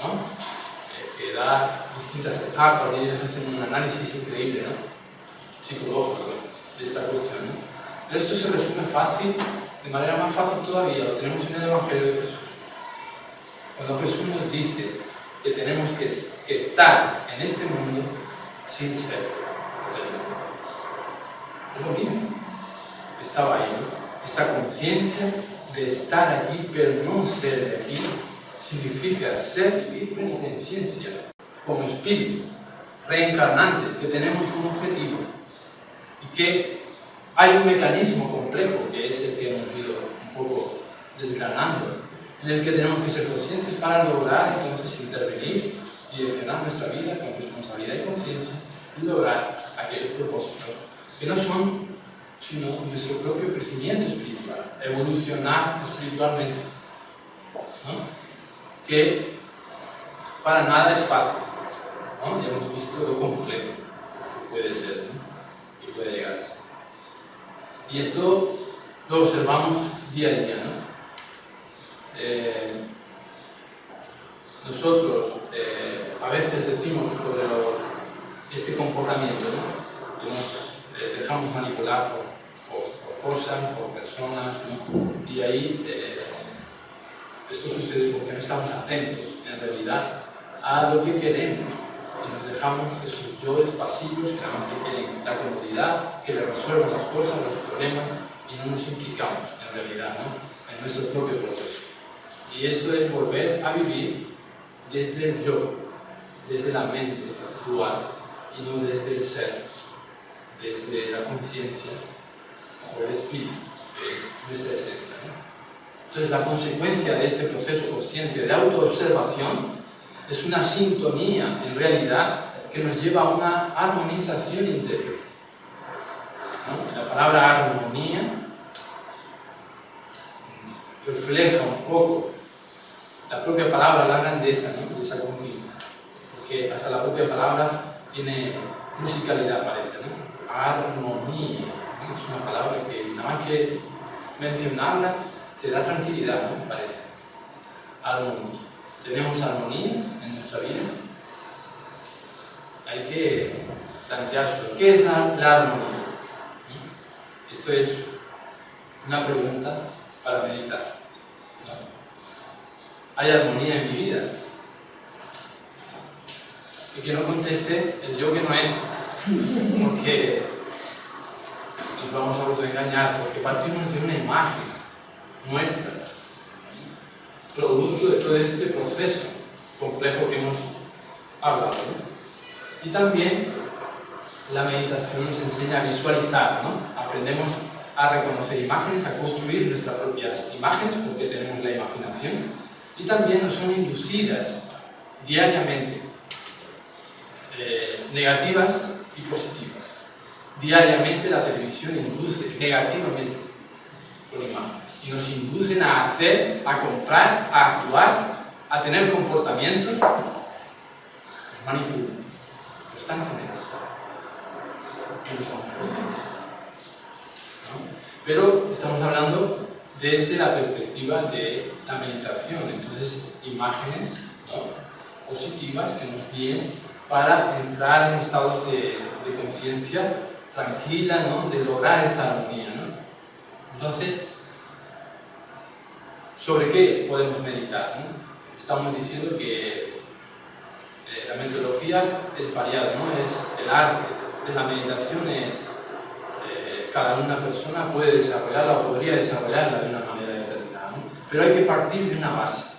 ¿no? que da distintas etapas y ellos hacen un análisis increíble, ¿no? Psicológico de esta cuestión, ¿no? Pero esto se resume fácil, de manera más fácil todavía, lo tenemos en el Evangelio de Jesús. Cuando Jesús nos dice que tenemos que estar en este mundo sin ser del mundo. Es lo mismo. Estaba ahí, ¿no? Esta conciencia de estar aquí, pero no ser de aquí, significa ser y presencia como espíritu reencarnante, que tenemos un objetivo y que hay un mecanismo complejo, que es el que hemos ido un poco desgranando, en el que tenemos que ser conscientes para lograr entonces intervenir, direccionar nuestra vida con responsabilidad y conciencia y lograr aquellos propósitos que no son sino nuestro propio crecimiento espiritual, evolucionar espiritualmente, ¿no? Que para nada es fácil, ¿no? Ya hemos visto lo complejo que puede ser, ¿no? Y puede llegar a ser. Y esto lo observamos día a día, ¿no? Nosotros a veces decimos sobre este comportamiento, ¿no? Que nos dejamos manipular por cosas, por personas, ¿no? Y ahí esto sucede porque no estamos atentos en realidad a lo que queremos y nos dejamos esos yoes pasivos que nada más que quieren la comodidad, que le resuelvan las cosas, los problemas y no nos implicamos en realidad, ¿no? En nuestro propio proceso. Y esto es volver a vivir desde el yo, desde la mente dual y no desde el ser, desde la conciencia o el espíritu, que es nuestra esencia, ¿no? Entonces la consecuencia de este proceso consciente de autoobservación es una sintonía en realidad que nos lleva a una armonización interior, ¿no? La palabra armonía refleja un poco la propia palabra, la grandeza, ¿no? De esa conquista, porque hasta la propia palabra tiene musicalidad, parece, ¿no? Armonía, ¿no? Es una palabra que nada más que mencionarla te da tranquilidad, ¿no? Parece. Armonía. ¿Tenemos armonía en nuestra vida? Hay que plantearse ¿qué es la armonía? Esto es una pregunta para meditar, ¿no? ¿Hay armonía en mi vida? Y que no conteste el yo que no es, porque nos vamos a autoengañar, porque partimos de una imagen nuestra, producto de todo este proceso complejo que hemos hablado, ¿no? Y también la meditación nos enseña a visualizar, ¿no? Aprendemos a reconocer imágenes, a construir nuestras propias imágenes, porque tenemos la imaginación, y también nos son inducidas diariamente, negativas y positivas. Diariamente la televisión induce negativamente con imágenes y nos inducen a hacer, a comprar, a actuar, a tener comportamientos, nos manipulan constantemente y no somos conscientes, ¿no? Pero estamos hablando desde la perspectiva de la meditación, entonces imágenes, ¿no? Positivas que nos guíen para entrar en estados de conciencia tranquila, ¿no? De lograr esa armonía, ¿no? Entonces, ¿sobre qué podemos meditar, ¿no? Estamos diciendo que la metodología es variada, ¿no? Es el arte de la meditación, es cada una persona puede desarrollarla o podría desarrollarla de una manera determinada, ¿no? Pero hay que partir de una base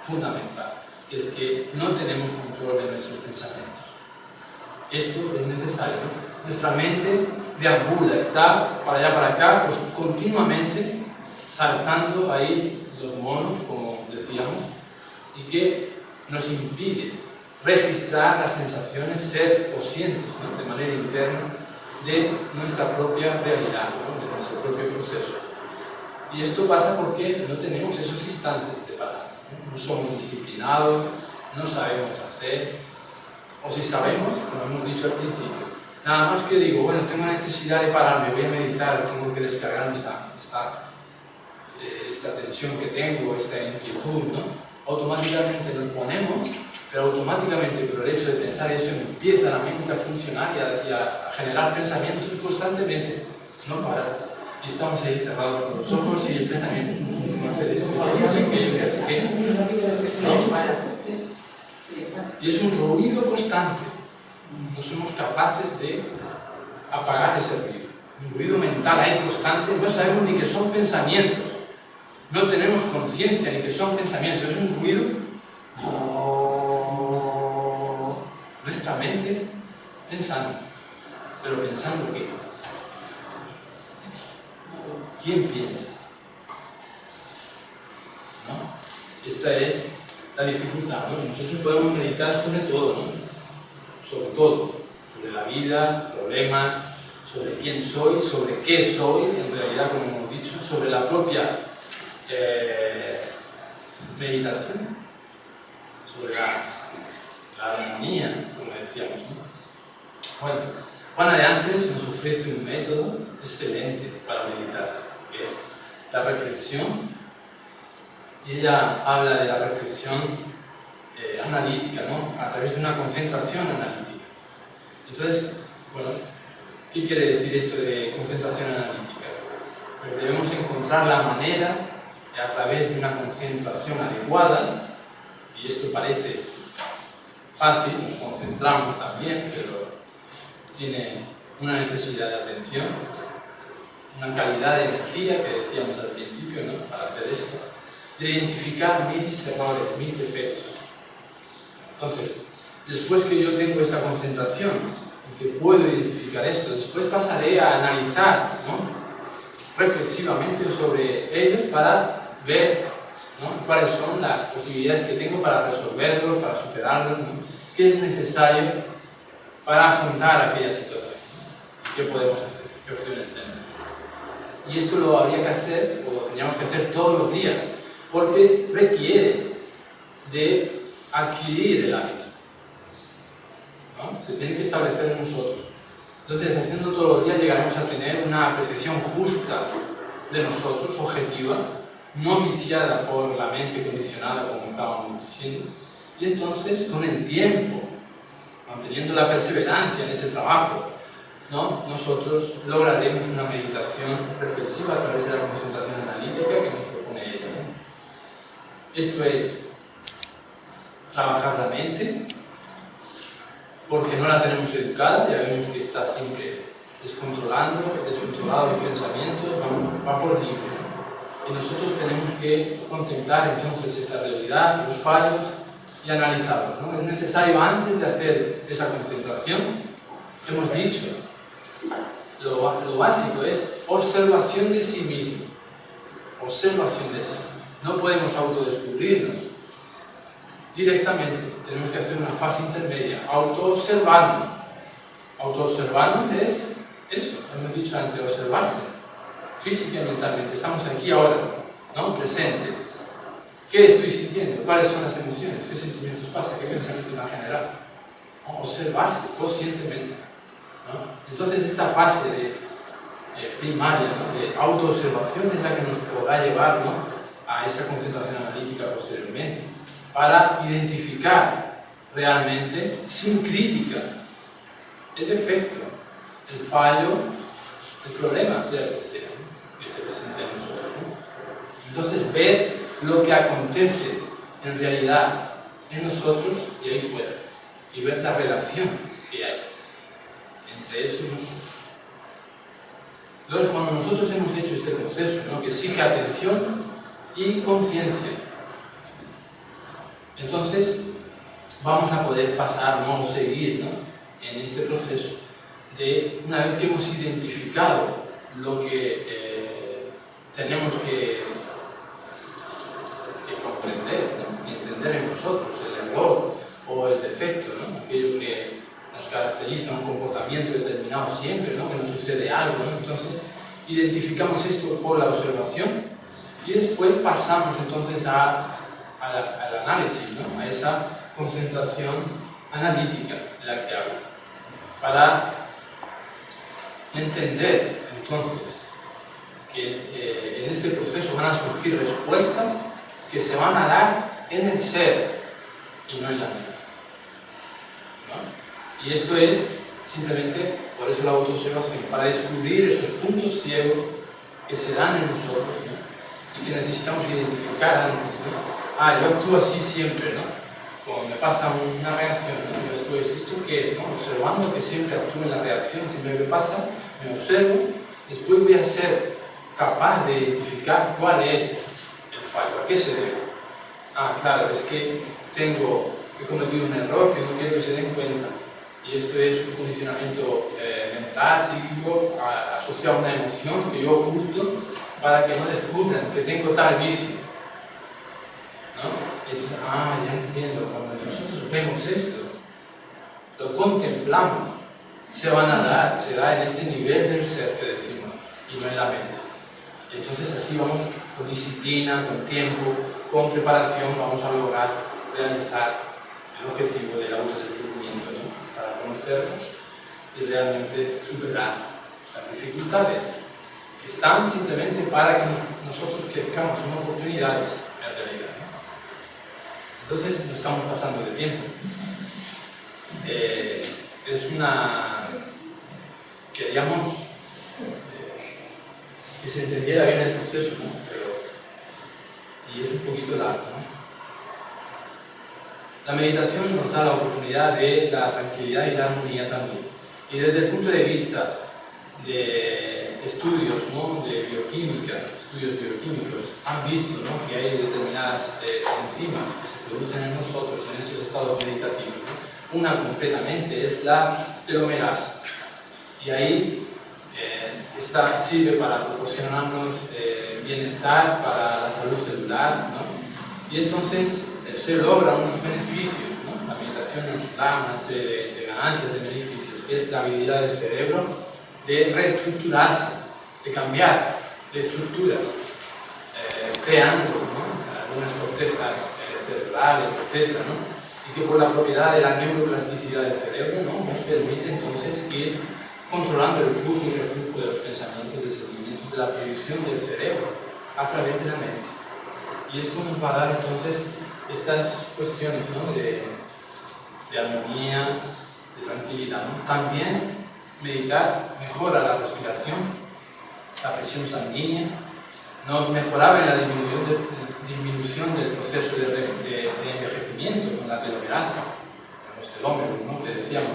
fundamental, que es que no tenemos control de nuestros pensamientos. Esto es necesario, ¿no? Nuestra mente deambula, está para allá, para acá, pues continuamente saltando ahí los monos, como decíamos, y que nos impide registrar las sensaciones, ser conscientes, ¿no? De manera interna de nuestra propia realidad, ¿no? De nuestro propio proceso. Y esto pasa porque no tenemos esos instantes de parar, ¿no? No somos disciplinados, no sabemos hacer, o si sabemos, como hemos dicho al principio, nada más que digo, bueno, tengo necesidad de pararme, voy a meditar, tengo que descargarme esta tensión que tengo, esta inquietud, ¿no? Automáticamente nos ponemos pero automáticamente por el hecho de pensar eso empieza la mente a funcionar y a generar pensamientos constantemente, no para. Y estamos ahí cerrados con los ojos y el pensamiento, ¿cómo hacer esto? ¿Qué? ¿No? Y es un ruido constante. No somos capaces de apagar ese ruido. Un ruido mental ahí constante, no sabemos ni que son pensamientos. No tenemos conciencia ni que son pensamientos, es un ruido. Nuestra mente pensando. ¿Pero pensando qué? ¿Quién piensa? ¿No? Esta es la dificultad, ¿no? Nosotros podemos meditar sobre todo, ¿no? Sobre todo, sobre la vida, problemas, sobre quién soy, sobre qué soy, en realidad, como hemos dicho, sobre la propia meditación, sobre la armonía, como decíamos, ¿no? Bueno, Juana de Ángeles nos ofrece un método excelente para meditar, que es la reflexión, y ella habla de la reflexión analítica, ¿no? A través de una concentración analítica. Entonces, bueno, ¿qué quiere decir esto de concentración analítica? Pues debemos encontrar la manera, a través de una concentración adecuada, y esto parece fácil, nos concentramos también, pero tiene una necesidad de atención, una calidad de energía que decíamos al principio, ¿no? Para hacer esto, de identificar mis errores, mis defectos. Entonces, después que yo tengo esta concentración, que puedo identificar esto, después pasaré a analizar, ¿no? Reflexivamente sobre ellos para ver, ¿no? Cuáles son las posibilidades que tengo para resolverlos, para superarlos, ¿no? Qué es necesario para afrontar aquella situación, ¿no? ¿Qué podemos hacer? ¿Qué opciones tenemos? Y esto lo habría que hacer, o lo teníamos que hacer todos los días, porque requiere de adquirir el hábito, ¿no? Se tiene que establecer en nosotros. Entonces, haciendo todos los días llegaremos a tener una apreciación justa de nosotros, objetiva, no viciada por la mente condicionada, como estábamos diciendo. Y entonces, con el tiempo, manteniendo la perseverancia en ese trabajo, ¿no? Nosotros lograremos una meditación reflexiva a través de la concentración analítica que nos propone ella, ¿no? Esto es trabajar la mente, porque no la tenemos educada, ya vemos que está siempre descontrolados los pensamientos, va por libre, ¿no? Y nosotros tenemos que contemplar entonces esta realidad, los fallos y analizarlos, ¿no? Es necesario, antes de hacer esa concentración, hemos dicho, lo básico es observación de sí mismo, observación de sí. No podemos autodescubrirnos directamente, tenemos que hacer una fase intermedia, autoobservarnos. Autoobservarnos es eso, hemos dicho antes, observarse física y mentalmente. Estamos aquí ahora, ¿no? Presente. ¿Qué estoy sintiendo? ¿Cuáles son las emociones? ¿Qué sentimientos pasan? ¿Qué pensamientos me han generado? ¿No? Observarse conscientemente, ¿no? Entonces esta fase primaria, ¿no? De autoobservación es la que nos podrá llevar, ¿no? A esa concentración analítica posteriormente, para identificar realmente, sin crítica, el defecto, el fallo, el problema, sea lo que sea, ¿no? Que se presente en nosotros, ¿no? Entonces, ver lo que acontece en realidad en nosotros y ahí fuera, y ver la relación que hay entre eso y nosotros. Entonces, cuando nosotros hemos hecho este proceso, ¿no? Que exige atención y conciencia, entonces vamos a poder pasar, ¿no? O seguir, ¿no? En este proceso de, una vez que hemos identificado lo que tenemos que comprender, ¿no? Y entender en nosotros el error o el defecto, ¿no? Aquello que nos caracteriza, un comportamiento determinado siempre, ¿no? Que nos sucede algo, ¿no? Entonces identificamos esto por la observación y después pasamos entonces al análisis, ¿no? A esa concentración analítica de la que hablo, para entender entonces que en este proceso van a surgir respuestas que se van a dar en el ser y no en la mente. ¿no? Y esto es simplemente, por eso la autoobservación, para descubrir esos puntos ciegos que se dan en nosotros, ¿no? Y que necesitamos identificar antes, ¿no? Yo actúo así siempre, ¿no? Cuando me pasa una reacción, ¿no? Yo estoy, ¿esto qué es? ¿No? Observando que siempre actúo en la reacción, siempre me pasa, me observo, después voy a ser capaz de identificar cuál es el fallo, a qué se debe. Claro, es que he cometido un error que no quiero que se den cuenta. Y esto es un condicionamiento mental, psíquico, asociado a una emoción que yo oculto para que no descubran que tengo tal vicio, ¿no? Y entonces, ya entiendo, cuando nosotros vemos esto, lo contemplamos, se da en este nivel del ser que decimos, y no en la mente. Y entonces así vamos con disciplina, con tiempo, con preparación, vamos a lograr realizar el objetivo del autodescubrimiento, ¿no? Para conocernos y realmente superar las dificultades que están simplemente para que nosotros crezcamos en oportunidades en realidad, ¿no? Entonces no estamos pasando de tiempo. Queríamos que se entendiera bien el proceso, ¿no? Y es un poquito largo, ¿no? La meditación nos da la oportunidad de la tranquilidad y la armonía también. Y desde el punto de vista de estudios, ¿no? De bioquímica, estudios bioquímicos, han visto, ¿no? Que hay determinadas enzimas que se producen en nosotros en estos estados meditativos, ¿no? Una concretamente es la telomerasa. Y ahí sirve para proporcionarnos bienestar, para la salud celular, ¿no? Y entonces se logran unos beneficios, ¿no? La meditación nos da una serie de ganancias, de beneficios, que es la habilidad del cerebro de reestructurarse, de cambiar de estructuras, creando, ¿no? Algunas cortezas cerebrales, etc., ¿no? Y que por la propiedad de la neuroplasticidad del cerebro, ¿no? Nos permite entonces ir controlando el flujo y reflujo de los pensamientos, de sentimientos, de la proyección del cerebro a través de la mente. Y esto nos va a dar entonces estas cuestiones, ¿no? de armonía, de tranquilidad, ¿no? También meditar mejora la respiración, la presión sanguínea, nos mejoraba en la disminución del proceso de envejecimiento con la telomerasa, con los telómeros, ¿no? Que decíamos.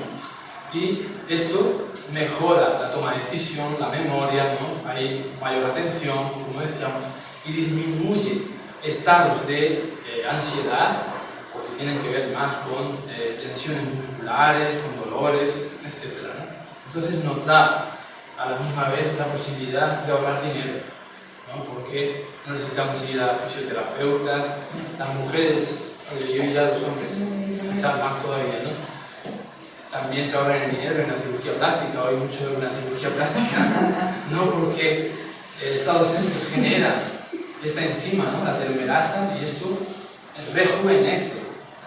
Y esto mejora la toma de decisión, la memoria, ¿no? Hay mayor atención, como decíamos, y disminuye estados de ansiedad, porque tienen que ver más con tensiones musculares, con dolores, etc., ¿no? Entonces nos da a la misma vez la posibilidad de ahorrar dinero, ¿no? Porque no necesitamos ir a fisioterapeutas, las mujeres, yo y ya los hombres, quizás más todavía, ¿no? También se ahorran el dinero en la cirugía plástica, hoy mucho en la cirugía plástica, no porque el estado sensible genera esta enzima, ¿no? La telomerasa, y esto rejuvenece,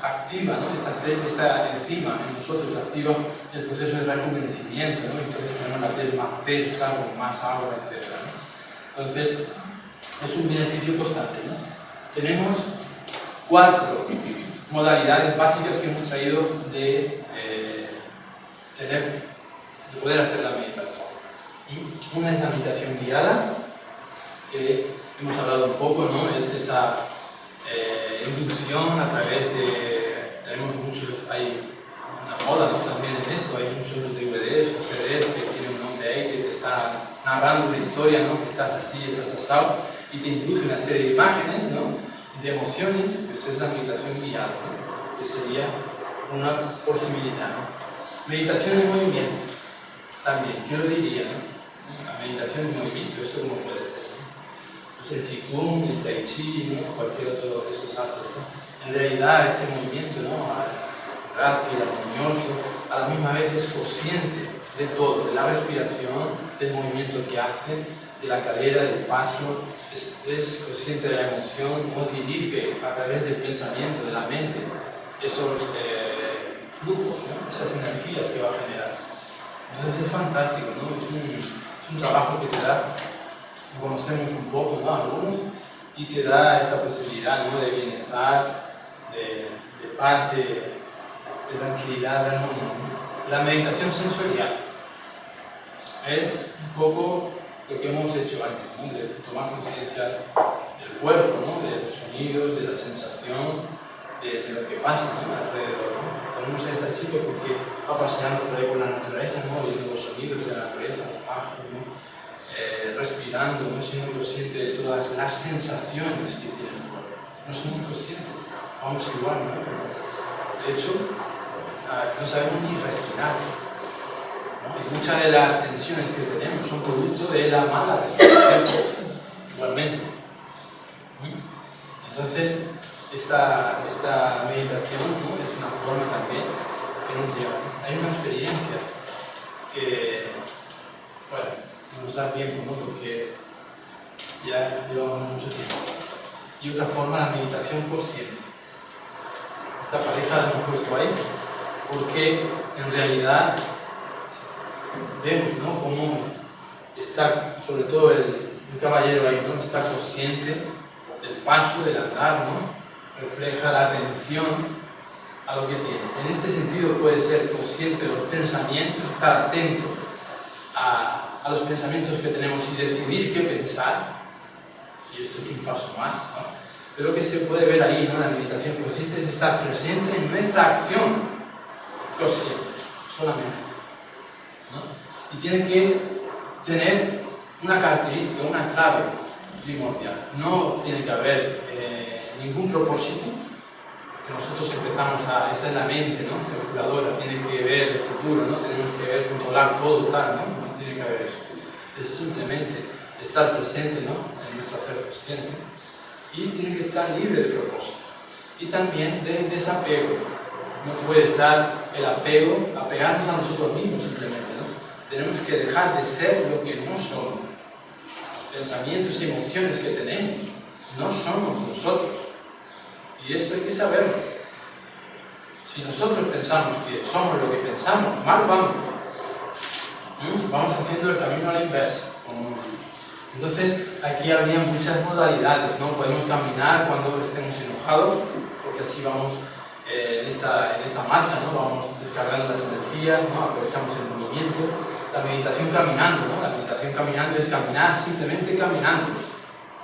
activa, ¿no? Esta enzima en nosotros activa el proceso de rejuvenecimiento, ¿no? Entonces tenemos la piel más tersa, con más agua, etc., ¿no? Entonces es un beneficio constante, ¿no? Tenemos 4 modalidades básicas que hemos traído de poder hacer la meditación. Una es la meditación guiada, que hemos hablado un poco, ¿no? Es esa inducción a través de... hay una moda, ¿no? También en esto, hay muchos DVDs o CDs que tienen un nombre ahí que te está narrando una historia, ¿no? Que estás así, estás asado, y te induce una serie de imágenes, ¿no? De emociones, pues es la meditación guiada, ¿no? Que sería una posibilidad, ¿no? Meditación en movimiento, también, yo lo diría, ¿no? La meditación en movimiento, ¿esto cómo puede ser? ¿No? Pues el Qigong, el Tai Chi, ¿no? Cualquier otro de estos artes, ¿no? En realidad, este movimiento, ¿no? Grácil, armonioso, a la misma vez es consciente de todo, de la respiración, del movimiento que hace, de la cadera, del paso, es consciente de la emoción, no dirige a través del pensamiento, de la mente, esos flujos, ¿no? Esas energías que va a generar. Entonces es fantástico, ¿no? Es un trabajo que te da, lo conocemos un poco, ¿no? Algunos, y te da esta posibilidad, ¿no? De bienestar, de parte de tranquilidad, de armonía, ¿no? La meditación sensorial es un poco lo que hemos hecho antes, ¿no? De tomar conciencia del cuerpo, ¿no? De los sonidos, de la sensación, de lo que pasa, ¿no? Alrededor, ¿no? Ponemos a esta chica porque va paseando por ahí por la naturaleza, ¿no? Oyendo los sonidos de la naturaleza, los pájaros, ¿no? Respirando, no siendo consciente de todas las sensaciones que tiene el cuerpo. No somos conscientes, vamos igual, ¿no? De hecho, no sabemos ni respirar, ¿no? Y muchas de las tensiones que tenemos son producto de la mala respiración, igualmente. Entonces, esta meditación, ¿no? Es una forma también que nos lleva, ¿no? Hay una experiencia que, bueno, no nos da tiempo, ¿no? Porque ya llevamos mucho tiempo. Y otra forma, la meditación consciente. Esta pareja la hemos puesto ahí porque en realidad vemos, ¿no? Cómo está, sobre todo el caballero ahí, ¿no? Está consciente del paso, del andar, ¿no? Refleja la atención a lo que tiene. En este sentido puede ser consciente de los pensamientos, estar atento a los pensamientos que tenemos y decidir qué pensar, y esto es un paso más, ¿no? Pero lo que se puede ver ahí, ¿no? La meditación consciente es estar presente en nuestra acción consciente, solamente, ¿no? Y tiene que tener una característica, una clave primordial. No tiene que haber ningún propósito, que nosotros empezamos a... Esta es la mente, ¿no? Calculadora, tiene que ver el futuro, ¿no? Tenemos que ver, controlar todo, tal, ¿no? No tiene que haber eso. Es simplemente estar presente, ¿no? En nuestro ser consciente, y tiene que estar libre de propósito y también de desapego. No puede estar el apego, apegarnos a nosotros mismos simplemente, ¿no? Tenemos que dejar de ser lo que no somos. Los pensamientos y emociones que tenemos no somos nosotros, y esto hay que saberlo. Si nosotros pensamos que somos lo que pensamos, mal vamos. Vamos haciendo el camino a la inversa, como hemos dicho. Entonces, aquí habría muchas modalidades, ¿no? Podemos caminar cuando estemos enojados, porque así vamos en esta marcha, ¿no? Vamos descargando las energías, ¿no? Aprovechamos el movimiento. La meditación caminando, ¿no? La meditación caminando es caminar simplemente caminando.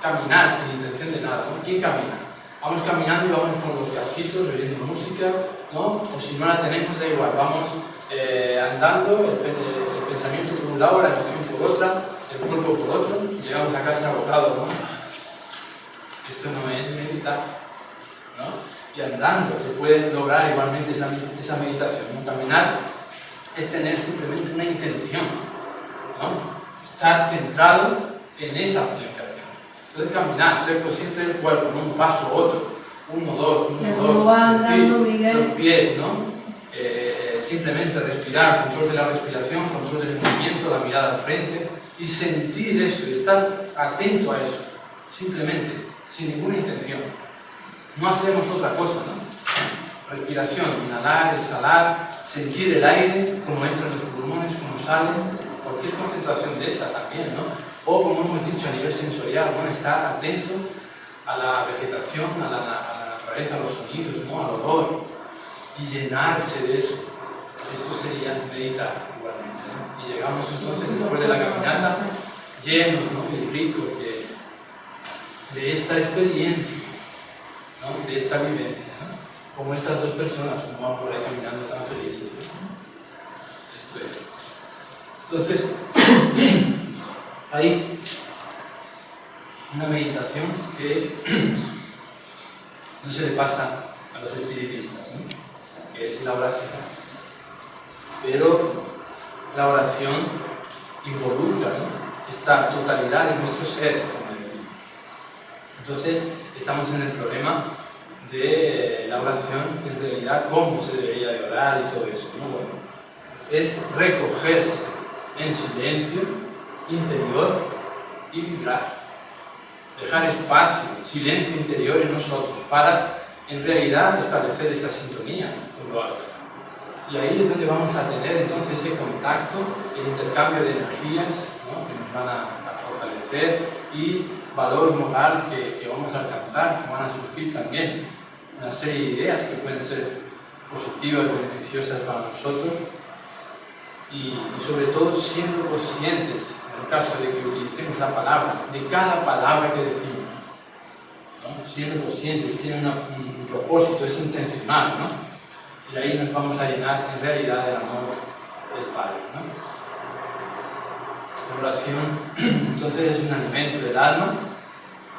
Caminar sin intención de nada, ¿no? ¿Quién camina? Vamos caminando y vamos con los casquitos, oyendo música, ¿no? O si no la tenemos, da igual, vamos andando, el pensamiento por un lado, la emoción por otra, el cuerpo por otro, y llegamos a casa agotados, ¿no? Esto no es meditar, ¿no? Y andando se puede lograr igualmente esa meditación, ¿no? Caminar es tener simplemente una intención, ¿no? Estar centrado en esa acción que hacemos. Entonces caminar, ser consciente del cuerpo, ¿no? Un paso, otro, uno, dos, sentir los pies, ¿no? Simplemente respirar, control de la respiración, control del movimiento, la mirada al frente, y sentir eso, y estar atento a eso, simplemente, sin ninguna intención. No hacemos otra cosa, ¿no? Respiración, inhalar, exhalar, sentir el aire, cómo entra en los pulmones, cómo sale, cualquier concentración de esa también, ¿no? O como hemos dicho a nivel sensorial, ¿no? Estar atento a la vegetación, a la naturaleza, a los sonidos, ¿no? Al olor, y llenarse de eso. Esto sería meditar igualmente, ¿no? Y llegamos entonces, después de la caminata, llenos, ¿no? Y ricos de esta experiencia, ¿no? De esta vivencia, ¿no? Como estas dos personas que van por ahí caminando tan felices, ¿no? Esto es. Entonces, hay una meditación que no se le pasa a los espiritistas, ¿no? Que es la oración. Pero la oración involucra, ¿no? Esta totalidad de nuestro ser, como decimos. Entonces, estamos en el problema de la oración, en realidad, cómo se debería de orar y todo eso, ¿no? Bueno, es recogerse en silencio interior y vibrar. Dejar espacio, silencio interior en nosotros para, en realidad, establecer esta sintonía con lo alto. Y ahí es donde vamos a tener entonces ese contacto, el intercambio de energías, ¿no? Que nos van a fortalecer, y valor moral que vamos a alcanzar, que van a surgir también una serie de ideas que pueden ser positivas, beneficiosas para nosotros y sobre todo siendo conscientes, en el caso de que utilicemos la palabra, de cada palabra que decimos, ¿no? Siendo conscientes, tiene un propósito, es intencional, ¿no? Y ahí nos vamos a llenar en realidad del amor del Padre, ¿no? La oración entonces es un alimento del alma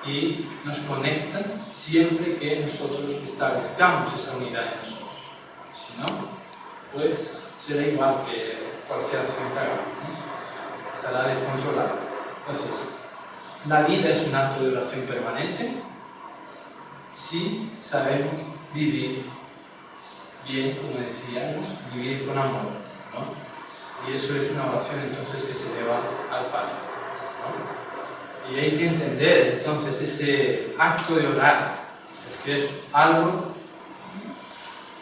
y nos conecta siempre que nosotros establezcamos esa unidad en nosotros. Si no, pues será igual que cualquier acción que hagamos, ¿no? Estará descontrolada. Entonces, la vida es un acto de oración permanente si sabemos vivir bien, como decíamos, vivir con amor, ¿no? Y eso es una oración entonces que se eleva al Padre, ¿no? Y hay que entender entonces ese acto de orar, que es algo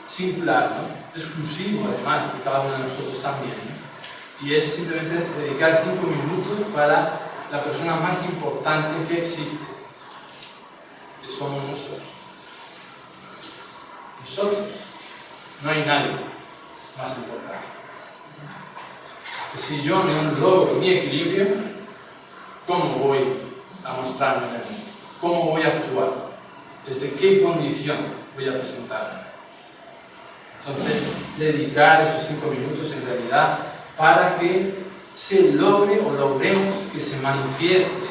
singular, ¿no? Exclusivo además de cada uno de nosotros también, ¿no? Y es simplemente dedicar 5 minutos para la persona más importante que existe, que somos nosotros. Nosotros, no hay nadie más importante. Si yo no logro mi equilibrio, ¿cómo voy a mostrarme en el mundo? ¿Cómo voy a actuar? ¿Desde qué condición voy a presentarme? Entonces, dedicar esos 5 minutos en realidad para que se logre o logremos que se manifieste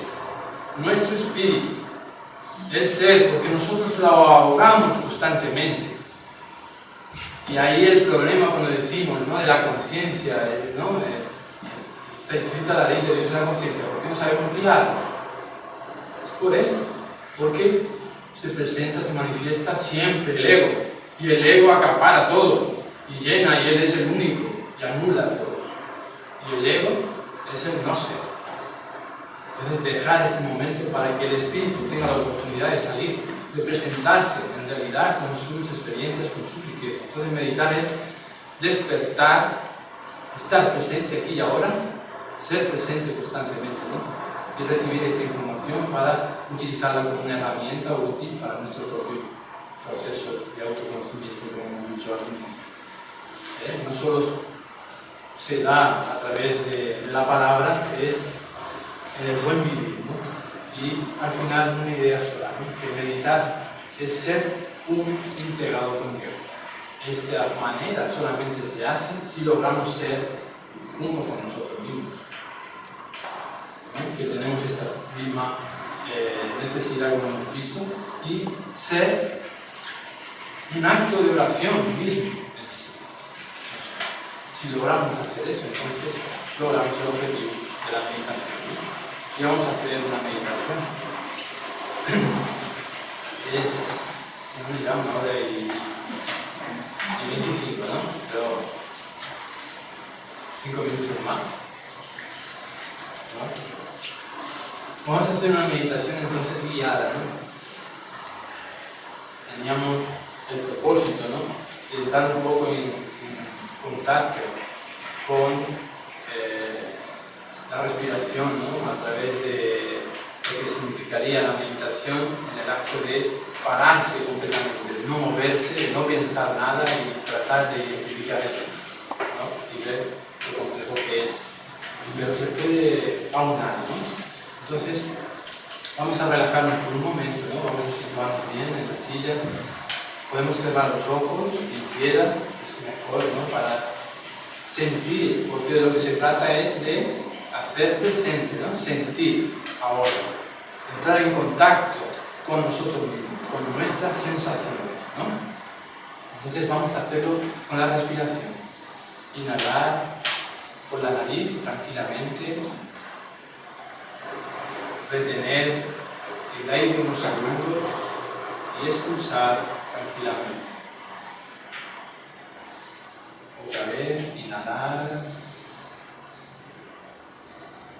nuestro espíritu, el ser, porque nosotros lo ahogamos constantemente. Y ahí el problema cuando decimos, ¿no?, de la conciencia, ¿no? Está escrita la ley de Dios de la conciencia, ¿por qué no sabemos guiarnos? Es por esto, porque se presenta, se manifiesta siempre el ego, y el ego acapara todo, y llena, y él es el único, y anula a todos. Y el ego es el no ser. Entonces dejar este momento para que el espíritu tenga la oportunidad de salir, de presentarse en realidad con sus experiencias, con su riqueza. Entonces meditar es despertar, estar presente aquí y ahora, ser presente constantemente, ¿no? Y recibir esta información para utilizarla como una herramienta útil para nuestro propio proceso de autoconocimiento, como hemos dicho al principio. No solo se da a través de la palabra, es en el buen vivir, ¿no? Y al final una idea sola, ¿no? Que meditar es ser un integrado con Dios. Esta manera solamente se hace si logramos ser uno con nosotros mismos, ¿no? Que tenemos esta misma necesidad, como hemos visto, y ser un acto de oración mismo. Si logramos hacer eso, entonces logramos el objetivo de la meditación, ¿no? Y vamos a hacer una meditación. Es ya 1h25, ¿no? Pero 5 minutos más, ¿no? Vamos a hacer una meditación entonces guiada, ¿no? Teníamos el propósito, ¿no?, de estar un poco en contacto con la respiración, ¿no?, a través de lo que significaría la meditación en el acto de pararse completamente, de no moverse, de no pensar nada y tratar de identificar eso, ¿no?, y ver lo complejo que es. Pero se puede aunar, ¿no? Entonces, vamos a relajarnos por un momento, ¿no? Vamos a situarnos bien en la silla. Podemos cerrar los ojos, quien quiera, es mejor, ¿no?, para sentir, porque de lo que se trata es de hacer presente, ¿no?, sentir ahora, entrar en contacto con nosotros mismos, con nuestras sensaciones, ¿no? Entonces vamos a hacerlo con la respiración. Inhalar por la nariz tranquilamente, retener el aire unos segundos y expulsar tranquilamente. Otra vez, inhalar,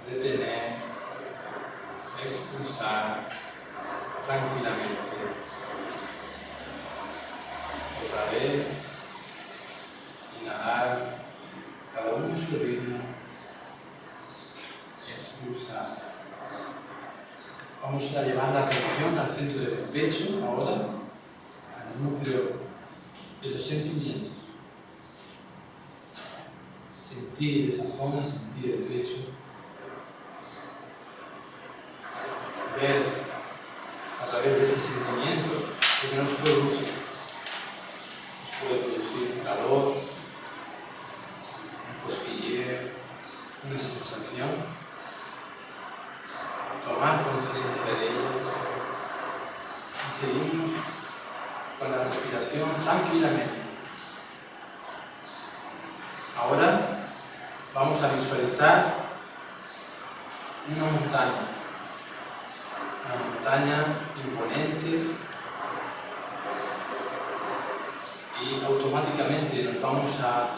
retener, expulsar tranquilamente. Otra vez, inhalar, cada uno a su ritmo, expulsar. Vamos a llevar la atención al centro del pecho ahora, al núcleo de los sentimientos. Sentir esa zona, sentir el pecho. Ver a través de ese sentimiento lo que nos produce. Nos puede producir un calor, un cosquilleo, una sensación. Tomar conciencia de ello y seguimos con la respiración tranquilamente. Ahora vamos a visualizar una montaña imponente, y automáticamente nos vamos a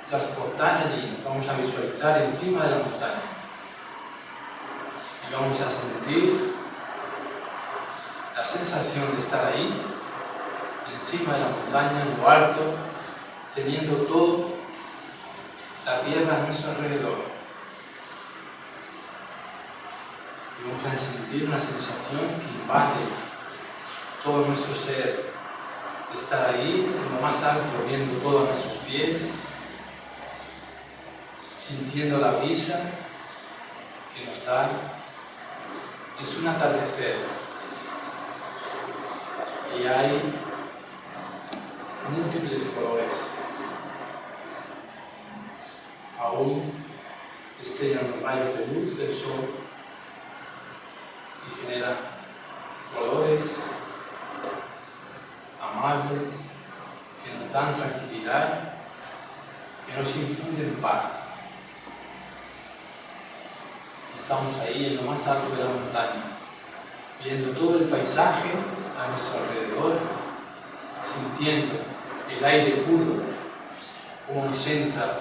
transportar allí, nos vamos a visualizar encima de la montaña y vamos a sentir la sensación de estar ahí, encima de la montaña, en lo alto, teniendo todo la tierra a nuestro alrededor. Y vamos a sentir una sensación que invade todo nuestro ser, de estar ahí, en lo más alto, viendo todo a nuestros pies, sintiendo la brisa que nos da. Es un atardecer y hay múltiples colores. Aún estrellan los rayos de luz del sol y generan colores amables que nos dan tranquilidad, que nos infunden paz. Estamos ahí en lo más alto de la montaña, viendo todo el paisaje a nuestro alrededor, sintiendo el aire puro como nos entra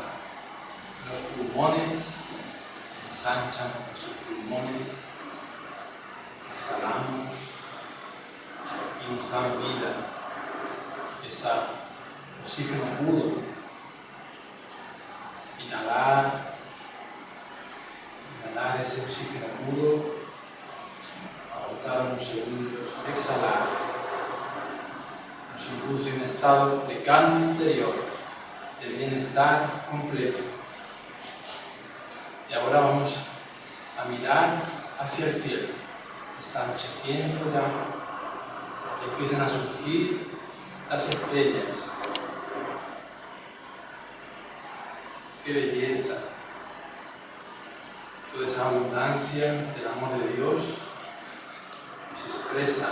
en los pulmones, ensanchan nuestros pulmones, exhalamos y nos dan vida, ese oxígeno puro. Inhalar ese oxígeno puro, aguantar unos segundos, exhalar, nos induce a un estado de calma interior, de bienestar completo. Y ahora vamos a mirar hacia el cielo. Está anocheciendo ya, empiezan a surgir las estrellas. ¡Qué belleza! Toda esa abundancia del amor de Dios que se expresa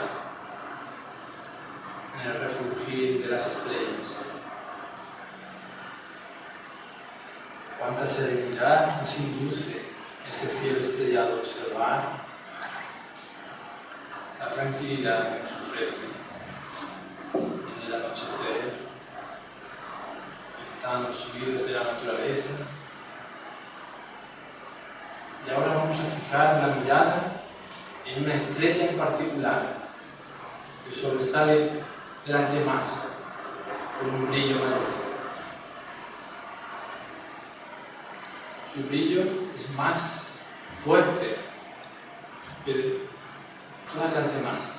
en el refulgir de las estrellas. Cuánta serenidad nos induce ese cielo estrellado a observar, la tranquilidad que nos ofrece en el anochecer. Están los sonidos de la naturaleza. Y ahora vamos a fijar la mirada en una estrella en particular que sobresale de las demás con un brillo mayor. Su brillo es más fuerte que todas las demás.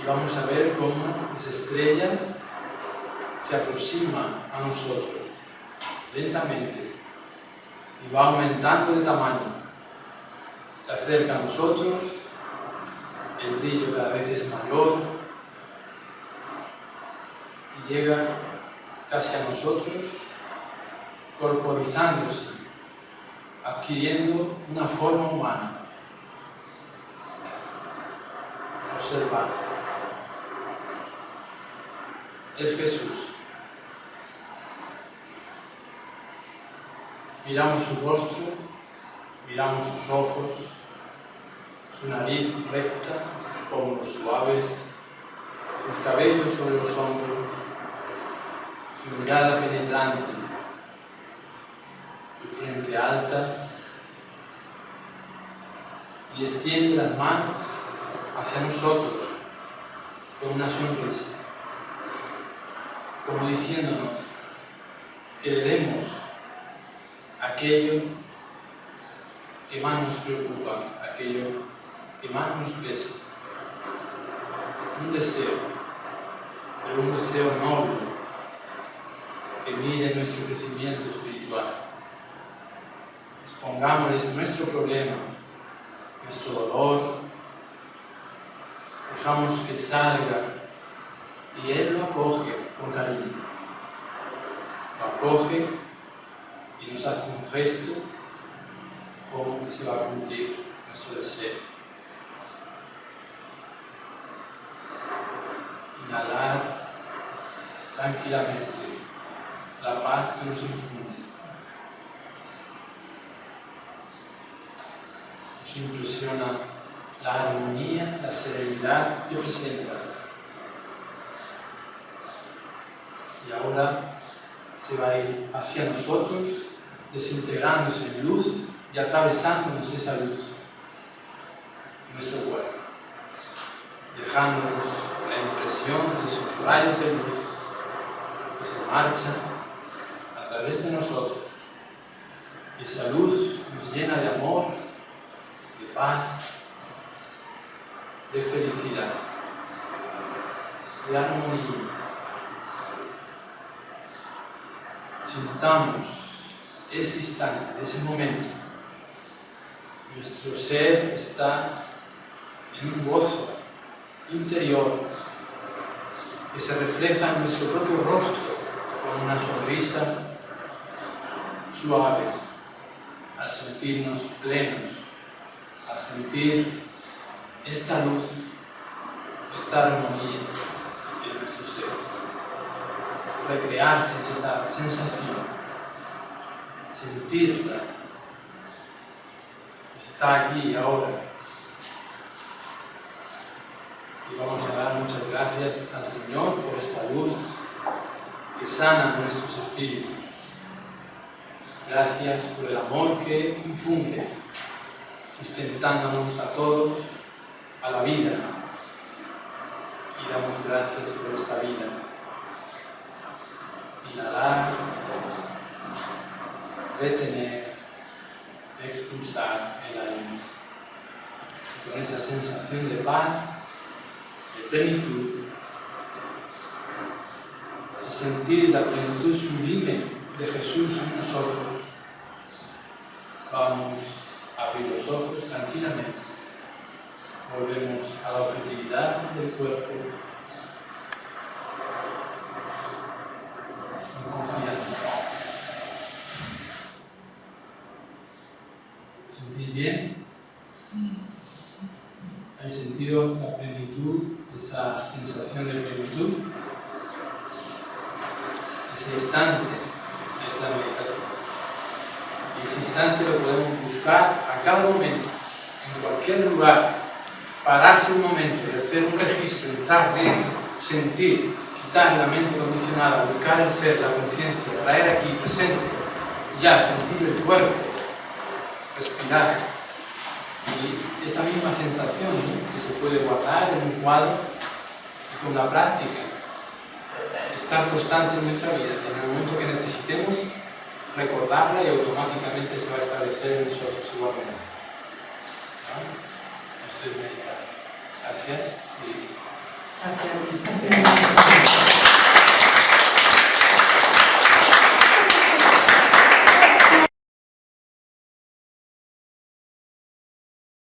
Y vamos a ver cómo esa estrella se aproxima a nosotros lentamente y va aumentando de tamaño. Se acerca a nosotros, el brillo cada vez es mayor y llega casi a nosotros, corporizándose, adquiriendo una forma humana. Observar. Es Jesús. Miramos su rostro, miramos sus ojos, su nariz recta, sus pómulos suaves, sus cabellos sobre los hombros, su mirada penetrante, su frente alta, y extiende las manos hacia nosotros con una sonrisa, como diciéndonos que le demos aquello que más nos preocupa, aquello que más nos pesa. un deseo, pero un deseo noble que mide nuestro crecimiento espiritual. Expongámosles nuestro problema, nuestro dolor, dejamos que salga y Él lo acoge con cariño. Lo acoge y nos hace un gesto como que se va a cumplir nuestro deseo. Inhalar tranquilamente la paz que nos infunde. Nos impresiona la armonía, la serenidad que presenta. Y ahora se va a ir hacia nosotros, desintegrándose en luz y atravesándonos esa luz en nuestro cuerpo, dejándonos la impresión de sus rayos de luz que se marchan a través de nosotros. Y esa luz nos llena de amor, de paz, de felicidad, de armonía. Sintamos ese instante, ese momento. Nuestro ser está en un gozo interior que se refleja en nuestro propio rostro con una sonrisa suave al sentirnos plenos, al sentir esta luz, esta armonía en nuestro ser, recrearse en esa sensación, sentirla, está aquí ahora. Y vamos a dar muchas gracias al Señor por esta luz que sana nuestros espíritus. Gracias por el amor que infunde, sustentándonos a todos, a la vida. Y damos gracias por esta vida. Inhalar, retener, expulsar el alma. Y con esa sensación de paz, de plenitud, de sentir la plenitud sublime de Jesús en nosotros, vamos a abrir los ojos tranquilamente. Volvemos a la objetividad del cuerpo. Y confiamos. ¿Sentís bien? ¿Habéis sentido la plenitud, esa sensación de plenitud? Ese instante es la meditación. Y ese instante lo podemos buscar a cada momento, en cualquier lugar. Pararse un momento y hacer un registro, entrar dentro, sentir, quitar la mente condicionada, buscar el ser, la conciencia, traer aquí presente, ya sentir el cuerpo, respirar. Y esta misma sensación que se puede guardar en un cuadro y con la práctica, estar constante en nuestra vida, en el momento que necesitemos recordarla y automáticamente se va a establecer en nosotros igualmente. ¿No? Esto es meditar. Gracias. Gracias.